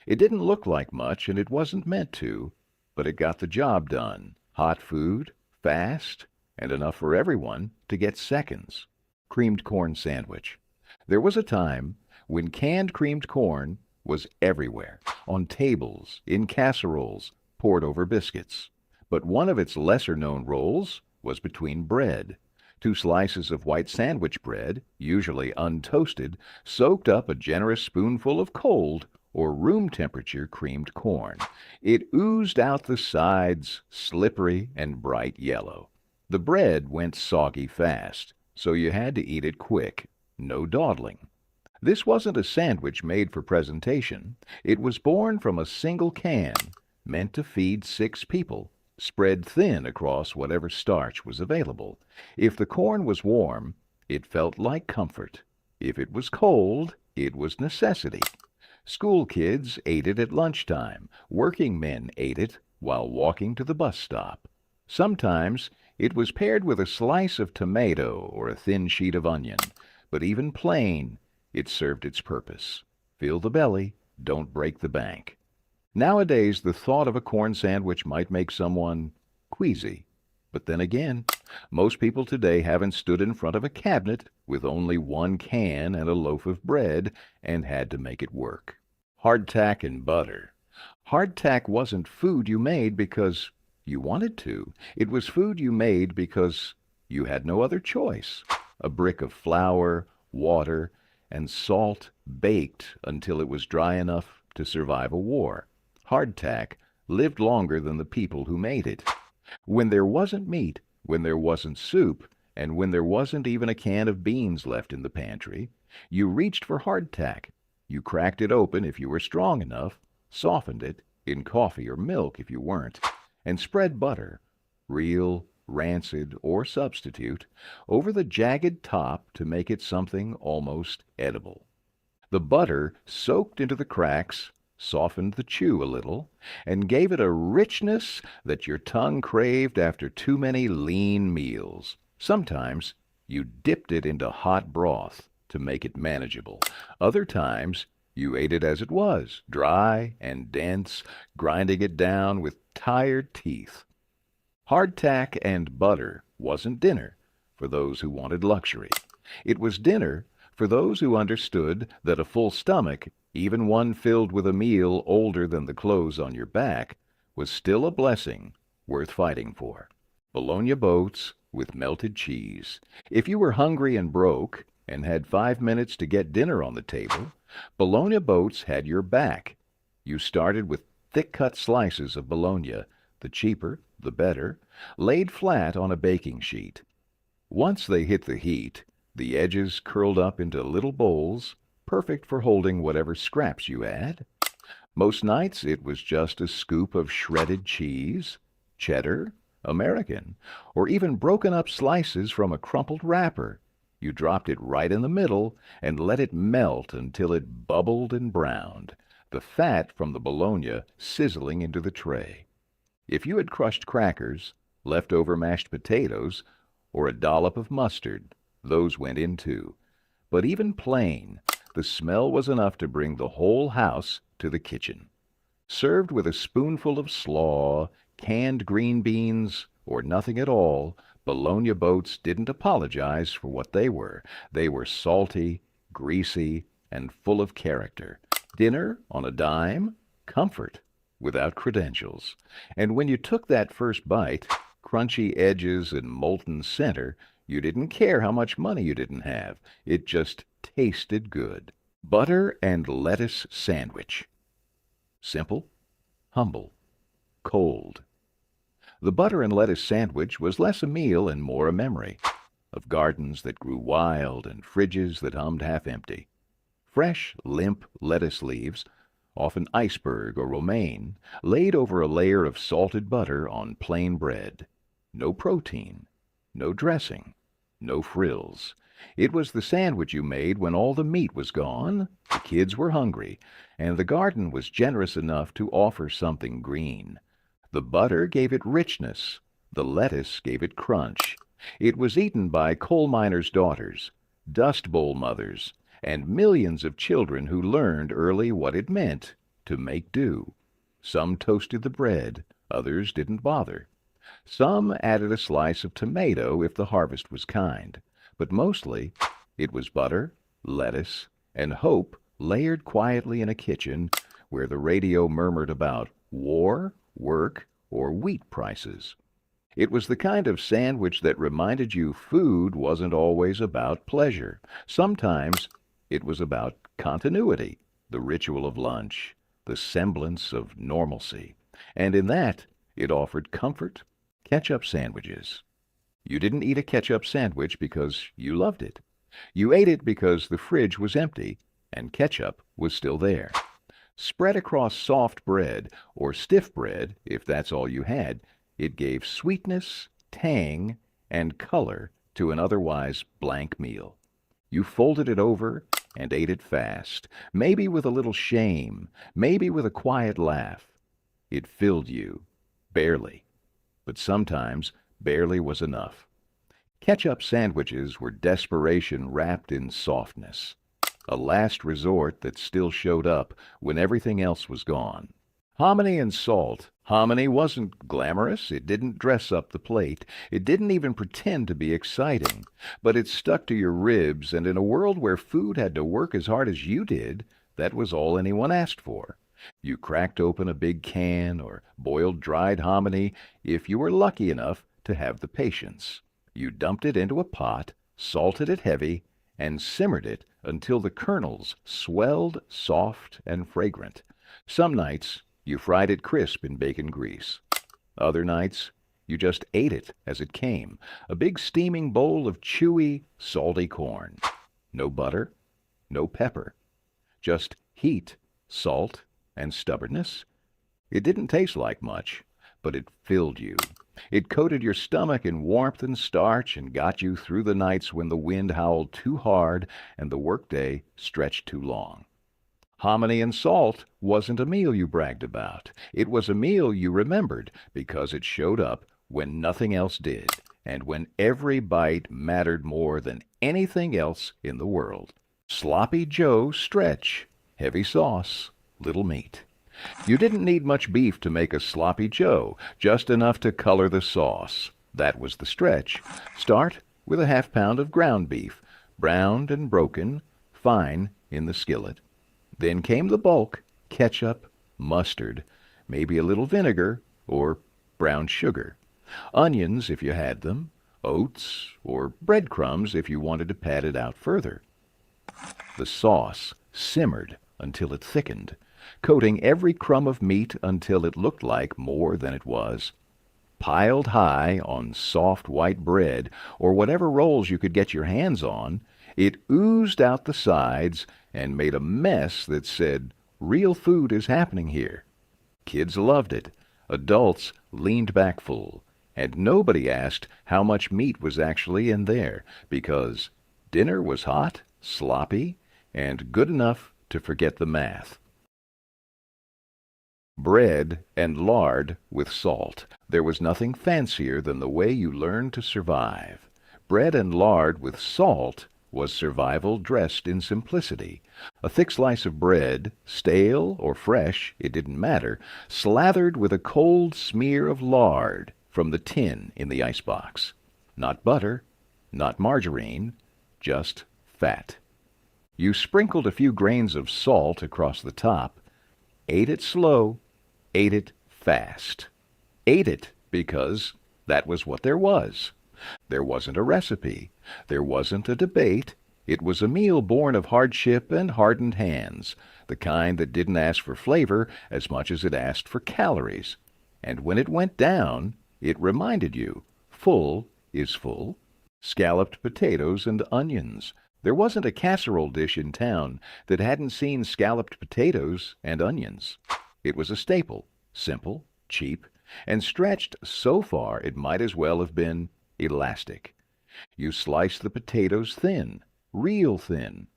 It didn't look like much, and it wasn't meant to, but it got the job done. Hot food, fast, and enough for everyone to get seconds. Creamed corn sandwich. There was a time when canned creamed corn was everywhere, on tables, in casseroles, poured over biscuits. But one of its lesser-known roles was between bread. 2 slices of white sandwich bread, usually untoasted, soaked up a generous spoonful of cold or room-temperature creamed corn. It oozed out the sides, slippery and bright yellow. The bread went soggy fast, so you had to eat it quick, no dawdling. This wasn't a sandwich made for presentation. It was born from a single can, meant to feed 6 people, spread thin across whatever starch was available. If the corn was warm, it felt like comfort. If it was cold, it was necessity. School kids ate it at lunchtime. Working men ate it while walking to the bus stop. Sometimes it was paired with a slice of tomato or a thin sheet of onion, but even plain, it served its purpose. Fill the belly, don't break the bank. Nowadays, the thought of a corn sandwich might make someone queasy. But then again, most people today haven't stood in front of a cabinet with only 1 can and a loaf of bread and had to make it work. Hardtack and butter. Hardtack wasn't food you made because you wanted to. It was food you made because you had no other choice. A brick of flour, water, and salt baked until it was dry enough to survive a war. Hardtack lived longer than the people who made it. When there wasn't meat, when there wasn't soup, and when there wasn't even a can of beans left in the pantry, you reached for hardtack. You cracked it open if you were strong enough, softened it in coffee or milk if you weren't, and spread butter, real, rancid, or substitute, over the jagged top to make it something almost edible. The butter soaked into the cracks, softened the chew a little, and gave it a richness that your tongue craved after too many lean meals. Sometimes you dipped it into hot broth to make it manageable. Other times you ate it as it was, dry and dense, grinding it down with tired teeth. Hardtack and butter wasn't dinner for those who wanted luxury. It was dinner for those who understood that a full stomach, even one filled with a meal older than the clothes on your back, was still a blessing worth fighting for. Bologna boats with melted cheese. If you were hungry and broke and had 5 minutes to get dinner on the table, bologna boats had your back. You started with thick-cut slices of bologna, the cheaper, the better, laid flat on a baking sheet. Once they hit the heat, the edges curled up into little bowls, perfect for holding whatever scraps you had. Most nights it was just a scoop of shredded cheese, cheddar, American, or even broken up slices from a crumpled wrapper. You dropped it right in the middle and let it melt until it bubbled and browned, the fat from the bologna sizzling into the tray. If you had crushed crackers, leftover mashed potatoes, or a dollop of mustard, those went in too. But even plain, the smell was enough to bring the whole house to the kitchen. Served with a spoonful of slaw, canned green beans, or nothing at all, Bologna boats didn't apologize for what they were. They were salty, greasy, and full of character. Dinner on a dime, comfort without credentials. And when you took that first bite, crunchy edges and molten center, you didn't care how much money you didn't have. It just tasted good. Butter and lettuce sandwich. Simple, humble, cold. The butter and lettuce sandwich was less a meal and more a memory of gardens that grew wild and fridges that hummed half empty. Fresh, limp lettuce leaves, often iceberg or romaine, laid over a layer of salted butter on plain bread. No protein, no dressing, no frills. It was the sandwich you made when all the meat was gone, the kids were hungry, and the garden was generous enough to offer something green. The butter gave it richness, the lettuce gave it crunch. It was eaten by coal miners' daughters, dust bowl mothers, and millions of children who learned early what it meant to make do. Some toasted the bread, others didn't bother. Some added a slice of tomato if the harvest was kind, but mostly it was butter, lettuce, and hope layered quietly in a kitchen where the radio murmured about war, work, or wheat prices. It was the kind of sandwich that reminded you food wasn't always about pleasure. Sometimes it was about continuity, the ritual of lunch, the semblance of normalcy. And in that, it offered comfort. Ketchup sandwiches. You didn't eat a ketchup sandwich because you loved it. You ate it because the fridge was empty and ketchup was still there. Spread across soft bread or stiff bread, if that's all you had, it gave sweetness, tang, and color to an otherwise blank meal. You folded it over and ate it fast, maybe with a little shame, maybe with a quiet laugh. It filled you, barely. But sometimes barely was enough. Ketchup sandwiches were desperation wrapped in softness, a last resort that still showed up when everything else was gone. Hominy and salt. Hominy wasn't glamorous. It didn't dress up the plate. It didn't even pretend to be exciting. But it stuck to your ribs, and in a world where food had to work as hard as you did, that was all anyone asked for. You cracked open a big can or boiled dried hominy if you were lucky enough to have the patience. You dumped it into a pot, salted it heavy, and simmered it until the kernels swelled soft and fragrant. Some nights you fried it crisp in bacon grease. Other nights you just ate it as it came, a big steaming bowl of chewy, salty corn. No butter, no pepper, just heat, salt, and stubbornness. It didn't taste like much, but it filled you. It coated your stomach in warmth and starch and got you through the nights when the wind howled too hard and the workday stretched too long. Hominy and salt wasn't a meal you bragged about. It was a meal you remembered because it showed up when nothing else did and when every bite mattered more than anything else in the world. Sloppy Joe stretch, heavy sauce, little meat. You didn't need much beef to make a sloppy Joe, just enough to color the sauce. That was the stretch. Start with a half-pound of ground beef, browned and broken, fine in the skillet. Then came the bulk, ketchup, mustard, maybe a little vinegar or brown sugar, onions if you had them, oats, or breadcrumbs if you wanted to pad it out further. The sauce simmered until it thickened, coating every crumb of meat until it looked like more than it was. Piled high on soft white bread, or whatever rolls you could get your hands on, it oozed out the sides and made a mess that said, "Real food is happening here." Kids loved it. Adults leaned back full, and nobody asked how much meat was actually in there, because dinner was hot, sloppy, and good enough to forget the math. Bread and lard with salt. There was nothing fancier than the way you learned to survive. Bread and lard with salt was survival dressed in simplicity. A thick slice of bread, stale or fresh, it didn't matter, slathered with a cold smear of lard from the tin in the icebox. Not butter, not margarine, just fat. You sprinkled a few grains of salt across the top, ate it slow, ate it fast. Ate it because that was what there was. There wasn't a recipe. There wasn't a debate. It was a meal born of hardship and hardened hands, the kind that didn't ask for flavor as much as it asked for calories. And when it went down, it reminded you, full is full. Scalloped potatoes and onions. There wasn't a casserole dish in town that hadn't seen scalloped potatoes and onions. It was a staple, simple, cheap, and stretched so far it might as well have been elastic. You sliced the potatoes thin, real thin.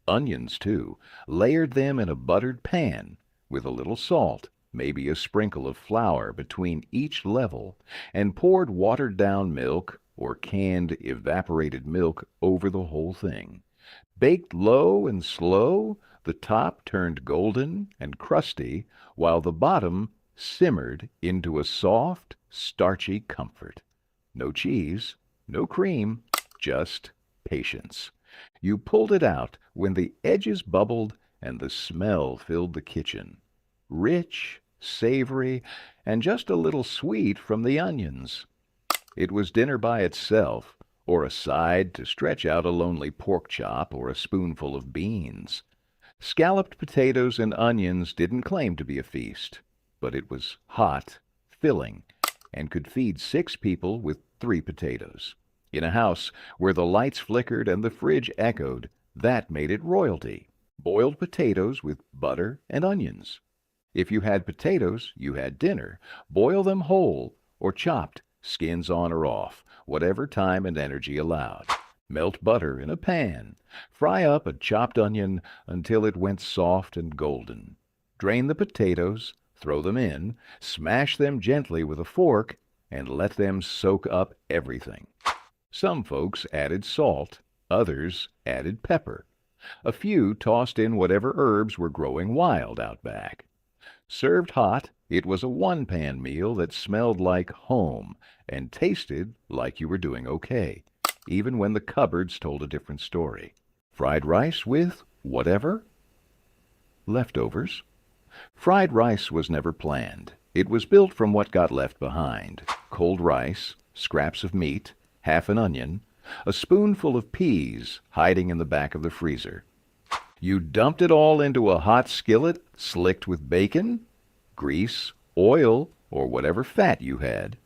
Onions, too, layered them in a buttered pan with a little salt, maybe a sprinkle of flour between each level, and poured watered-down milk or canned evaporated milk over the whole thing. Baked low and slow, the top turned golden and crusty, while the bottom simmered into a soft, starchy comfort. No cheese, no cream, just patience. You pulled it out when the edges bubbled and the smell filled the kitchen. Rich, savory, and just a little sweet from the onions. It was dinner by itself, or a side to stretch out a lonely pork chop or a spoonful of beans. Scalloped potatoes and onions didn't claim to be a feast, but it was hot, filling, and could feed 6 people with 3 potatoes. In a house where the lights flickered and the fridge echoed, that made it royalty. Boiled potatoes with butter and onions. If you had potatoes, you had dinner. Boil them whole or chopped, skins on or off, whatever time and energy allowed. Melt butter in a pan. Fry up a chopped onion until it went soft and golden. Drain the potatoes, throw them in, smash them gently with a fork, and let them soak up everything. Some folks added salt, others added pepper. A few tossed in whatever herbs were growing wild out back. Served hot, it was a one-pan meal that smelled like home and tasted like you were doing okay, even when the cupboards told a different story. Fried rice with whatever? Leftovers. Fried rice was never planned. It was built from what got left behind. Cold rice, scraps of meat, half an onion, a spoonful of peas hiding in the back of the freezer. You dumped it all into a hot skillet slicked with bacon, grease, oil, or whatever fat you had.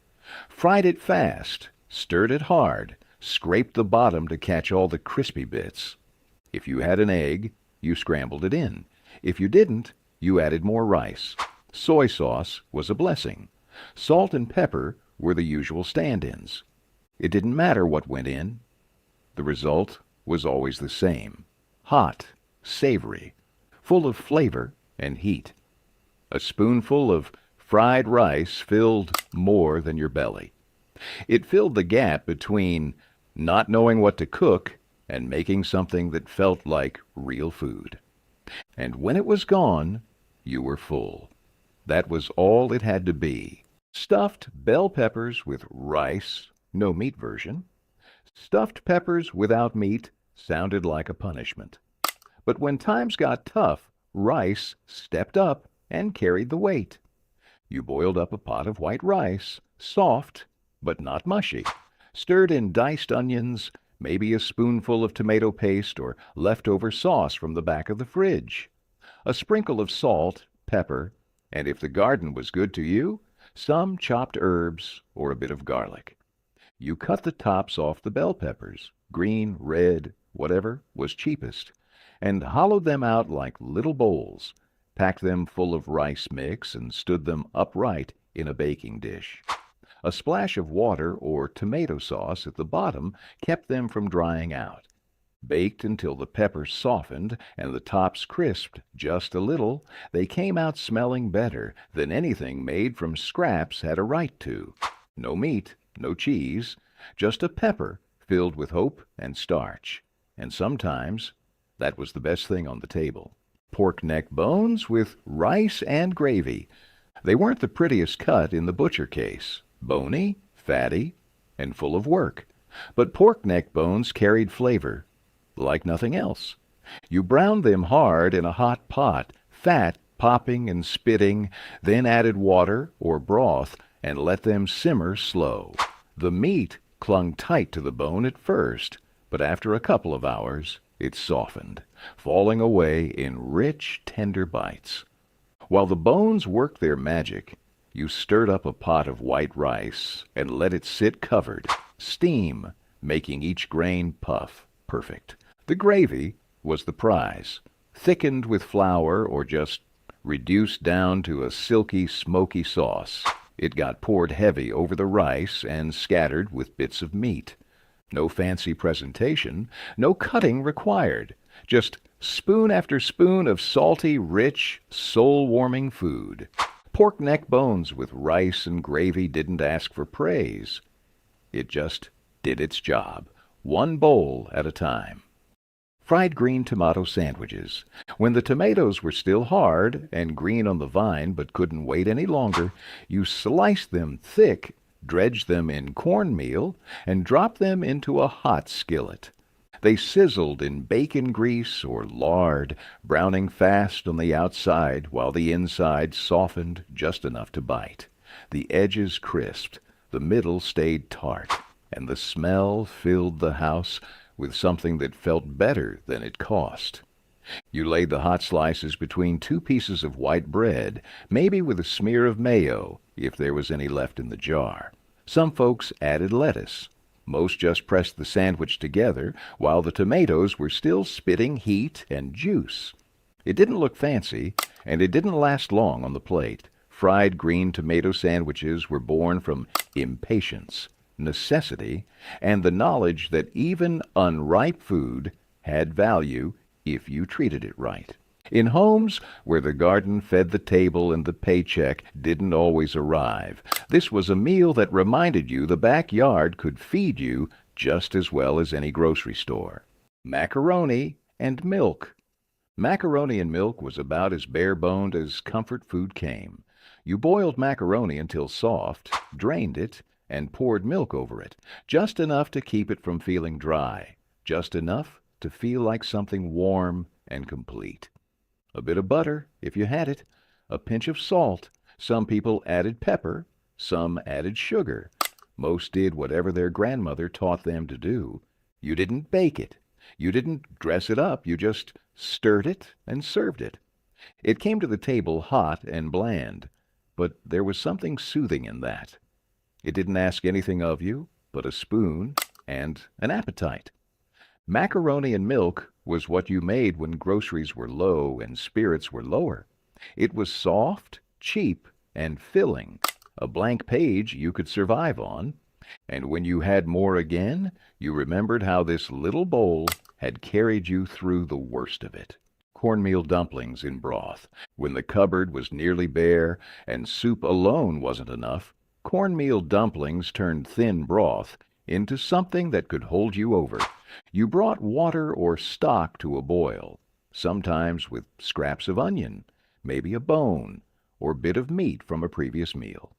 Fried it fast, stirred it hard, scraped the bottom to catch all the crispy bits. If you had an egg, you scrambled it in. If you didn't, you added more rice. Soy sauce was a blessing. Salt and pepper were the usual stand-ins. It didn't matter what went in. The result was always the same. Hot, savory, full of flavor and heat. A spoonful of fried rice filled more than your belly. It filled the gap between not knowing what to cook and making something that felt like real food. And when it was gone, you were full. That was all it had to be. Stuffed bell peppers with rice, no meat version. Stuffed peppers without meat sounded like a punishment. But when times got tough, rice stepped up and carried the weight. You boiled up a pot of white rice, soft but not mushy, stirred in diced onions, maybe a spoonful of tomato paste or leftover sauce from the back of the fridge, a sprinkle of salt, pepper, and if the garden was good to you, some chopped herbs or a bit of garlic. You cut the tops off the bell peppers, green, red, whatever was cheapest, and hollowed them out like little bowls, packed them full of rice mix, and stood them upright in a baking dish. A splash of water or tomato sauce at the bottom kept them from drying out. Baked until the peppers softened and the tops crisped just a little, they came out smelling better than anything made from scraps had a right to. No meat, no cheese, just a pepper filled with hope and starch. And sometimes that was the best thing on the table. Pork neck bones with rice and gravy. They weren't the prettiest cut in the butcher case. Bony, fatty, and full of work. But pork neck bones carried flavor like nothing else. You browned them hard in a hot pot, fat popping and spitting, then added water or broth and let them simmer slow. The meat clung tight to the bone at first, but after a couple of hours it softened, falling away in rich, tender bites. While the bones worked their magic, you stirred up a pot of white rice and let it sit covered, steam, making each grain puff perfect. The gravy was the prize, thickened with flour or just reduced down to a silky, smoky sauce. It got poured heavy over the rice and scattered with bits of meat. No fancy presentation, no cutting required, just spoon after spoon of salty, rich, soul-warming food. Pork neck bones with rice and gravy didn't ask for praise. It just did its job, one bowl at a time. Fried green tomato sandwiches. When the tomatoes were still hard and green on the vine but couldn't wait any longer, you sliced them thick, dredged them in cornmeal, and dropped them into a hot skillet. They sizzled in bacon grease or lard, browning fast on the outside while the inside softened just enough to bite. The edges crisped, the middle stayed tart, and the smell filled the house with something that felt better than it cost. You laid the hot slices between two pieces of white bread, maybe with a smear of mayo, if there was any left in the jar. Some folks added lettuce. Most just pressed the sandwich together while the tomatoes were still spitting heat and juice. It didn't look fancy, and it didn't last long on the plate. Fried green tomato sandwiches were born from impatience, necessity, and the knowledge that even unripe food had value if you treated it right. In homes where the garden fed the table and the paycheck didn't always arrive, this was a meal that reminded you the backyard could feed you just as well as any grocery store. Macaroni and milk. Macaroni and milk was about as bare-boned as comfort food came. You boiled macaroni until soft, drained it, and poured milk over it, just enough to keep it from feeling dry, just enough to feel like something warm and complete. A bit of butter, if you had it, a pinch of salt. Some people added pepper, some added sugar. Most did whatever their grandmother taught them to do. You didn't bake it. You didn't dress it up. You just stirred it and served it. It came to the table hot and bland, but there was something soothing in that. It didn't ask anything of you but a spoon and an appetite. Macaroni and milk was what you made when groceries were low and spirits were lower. It was soft, cheap, and filling, a blank page you could survive on. And when you had more again, you remembered how this little bowl had carried you through the worst of it. Cornmeal dumplings in broth. When the cupboard was nearly bare and soup alone wasn't enough, cornmeal dumplings turned thin broth into something that could hold you over. You brought water or stock to a boil, sometimes with scraps of onion, maybe a bone, or bit of meat from a previous meal.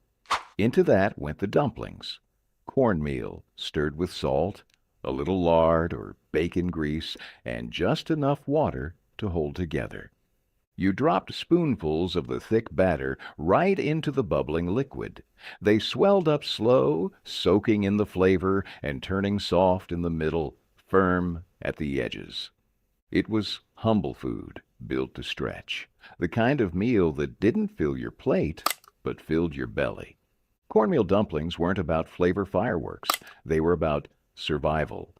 Into that went the dumplings, cornmeal stirred with salt, a little lard or bacon grease, and just enough water to hold together. You dropped spoonfuls of the thick batter right into the bubbling liquid. They swelled up slow, soaking in the flavor and turning soft in the middle, firm at the edges. It was humble food, built to stretch, the kind of meal that didn't fill your plate, but filled your belly. Cornmeal dumplings weren't about flavor fireworks. They were about survival,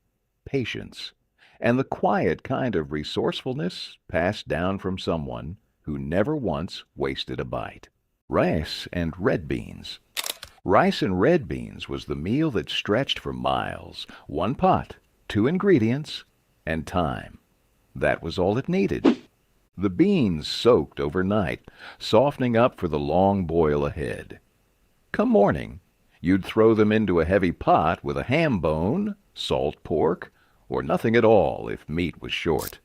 patience, and the quiet kind of resourcefulness passed down from someone who never once wasted a bite. Rice and red beans. Rice and red beans was the meal that stretched for miles. One pot, 2 ingredients, and time. That was all it needed. The beans soaked overnight, softening up for the long boil ahead. Come morning, You'd throw them into a heavy pot with a ham bone, salt pork, or nothing at all if meat was short.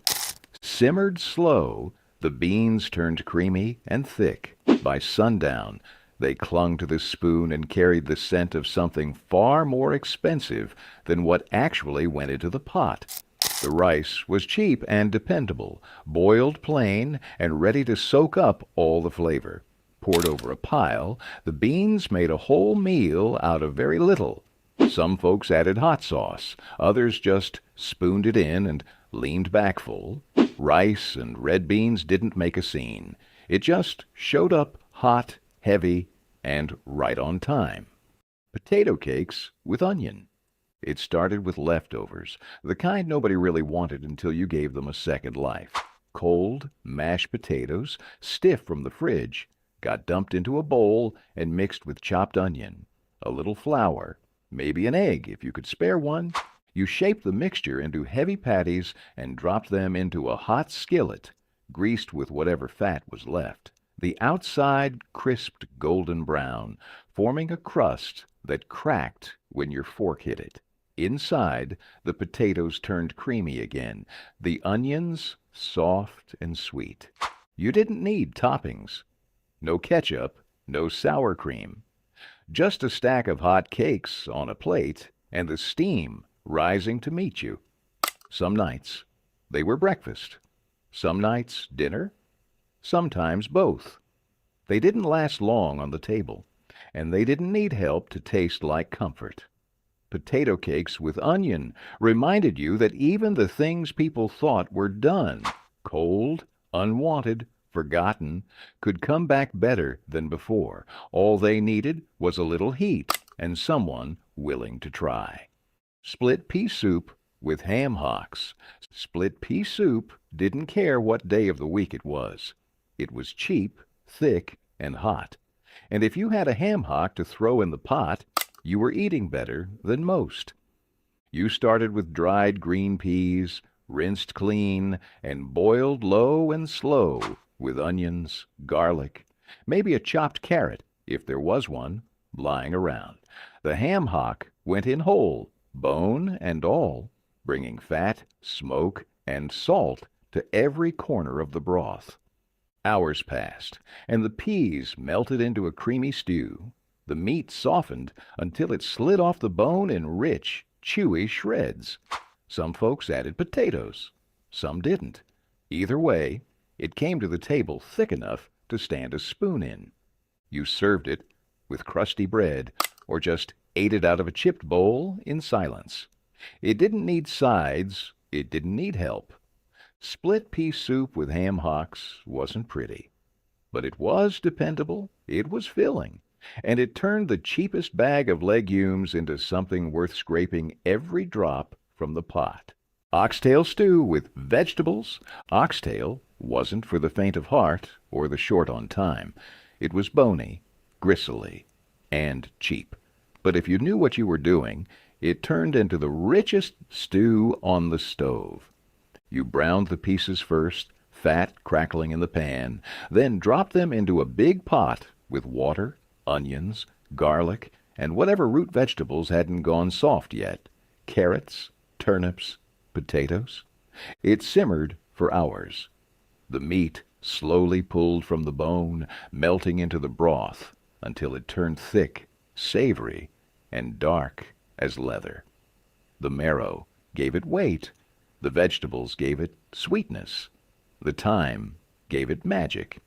Simmered slow, the beans turned creamy and thick. By sundown, they clung to the spoon and carried the scent of something far more expensive than what actually went into the pot. The rice was cheap and dependable, boiled plain and ready to soak up all the flavor. Poured over a pile, the beans made a whole meal out of very little. Some folks added hot sauce, others just spooned it in and leaned back full. Rice and red beans didn't make a scene. It just showed up hot, heavy, and right on time. Potato cakes with onion. It started with leftovers, the kind nobody really wanted until you gave them a second life. Cold, mashed potatoes, stiff from the fridge, got dumped into a bowl and mixed with chopped onion, a little flour, maybe an egg if you could spare one. You shaped the mixture into heavy patties and dropped them into a hot skillet, greased with whatever fat was left. The outside crisped golden brown, forming a crust that cracked when your fork hit it. Inside, the potatoes turned creamy again, the onions soft and sweet. You didn't need toppings. No ketchup, no sour cream. Just a stack of hot cakes on a plate and the steam rising to meet you. Some nights they were breakfast, some nights dinner, sometimes both. They didn't last long on the table, and they didn't need help to taste like comfort. Potato cakes with onion reminded you that even the things people thought were done, cold, unwanted, forgotten, could come back better than before. All they needed was a little heat and someone willing to try. Split pea soup with ham hocks. Split pea soup didn't care what day of the week it was. It was cheap, thick, and hot. And if you had a ham hock to throw in the pot, you were eating better than most. You started with dried green peas, rinsed clean, and boiled low and slow with onions, garlic, maybe a chopped carrot, if there was one, lying around. The ham hock went in whole, bone and all, bringing fat, smoke, and salt to every corner of the broth. Hours passed, and the peas melted into a creamy stew. The meat softened until it slid off the bone in rich, chewy shreds. Some folks added potatoes, some didn't. Either way, it came to the table thick enough to stand a spoon in. You served it with crusty bread, or just ate it out of a chipped bowl in silence. It didn't need sides, it didn't need help. Split pea soup with ham hocks wasn't pretty, but it was dependable, it was filling, and it turned the cheapest bag of legumes into something worth scraping every drop from the pot. Oxtail stew with vegetables. Oxtail wasn't for the faint of heart or the short on time. It was bony, gristly, and cheap. But if you knew what you were doing, it turned into the richest stew on the stove. You browned the pieces first, fat crackling in the pan, then dropped them into a big pot with water, onions, garlic, and whatever root vegetables hadn't gone soft yet, carrots, turnips, potatoes. It simmered for hours. The meat slowly pulled from the bone, melting into the broth until it turned thick, savory, and dark as leather. The marrow gave it weight. The vegetables gave it sweetness. The thyme gave it magic.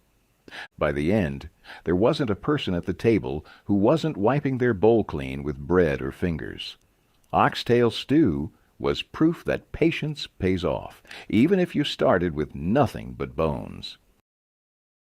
By the end, there wasn't a person at the table who wasn't wiping their bowl clean with bread or fingers. Oxtail stew was proof that patience pays off, even if you started with nothing but bones.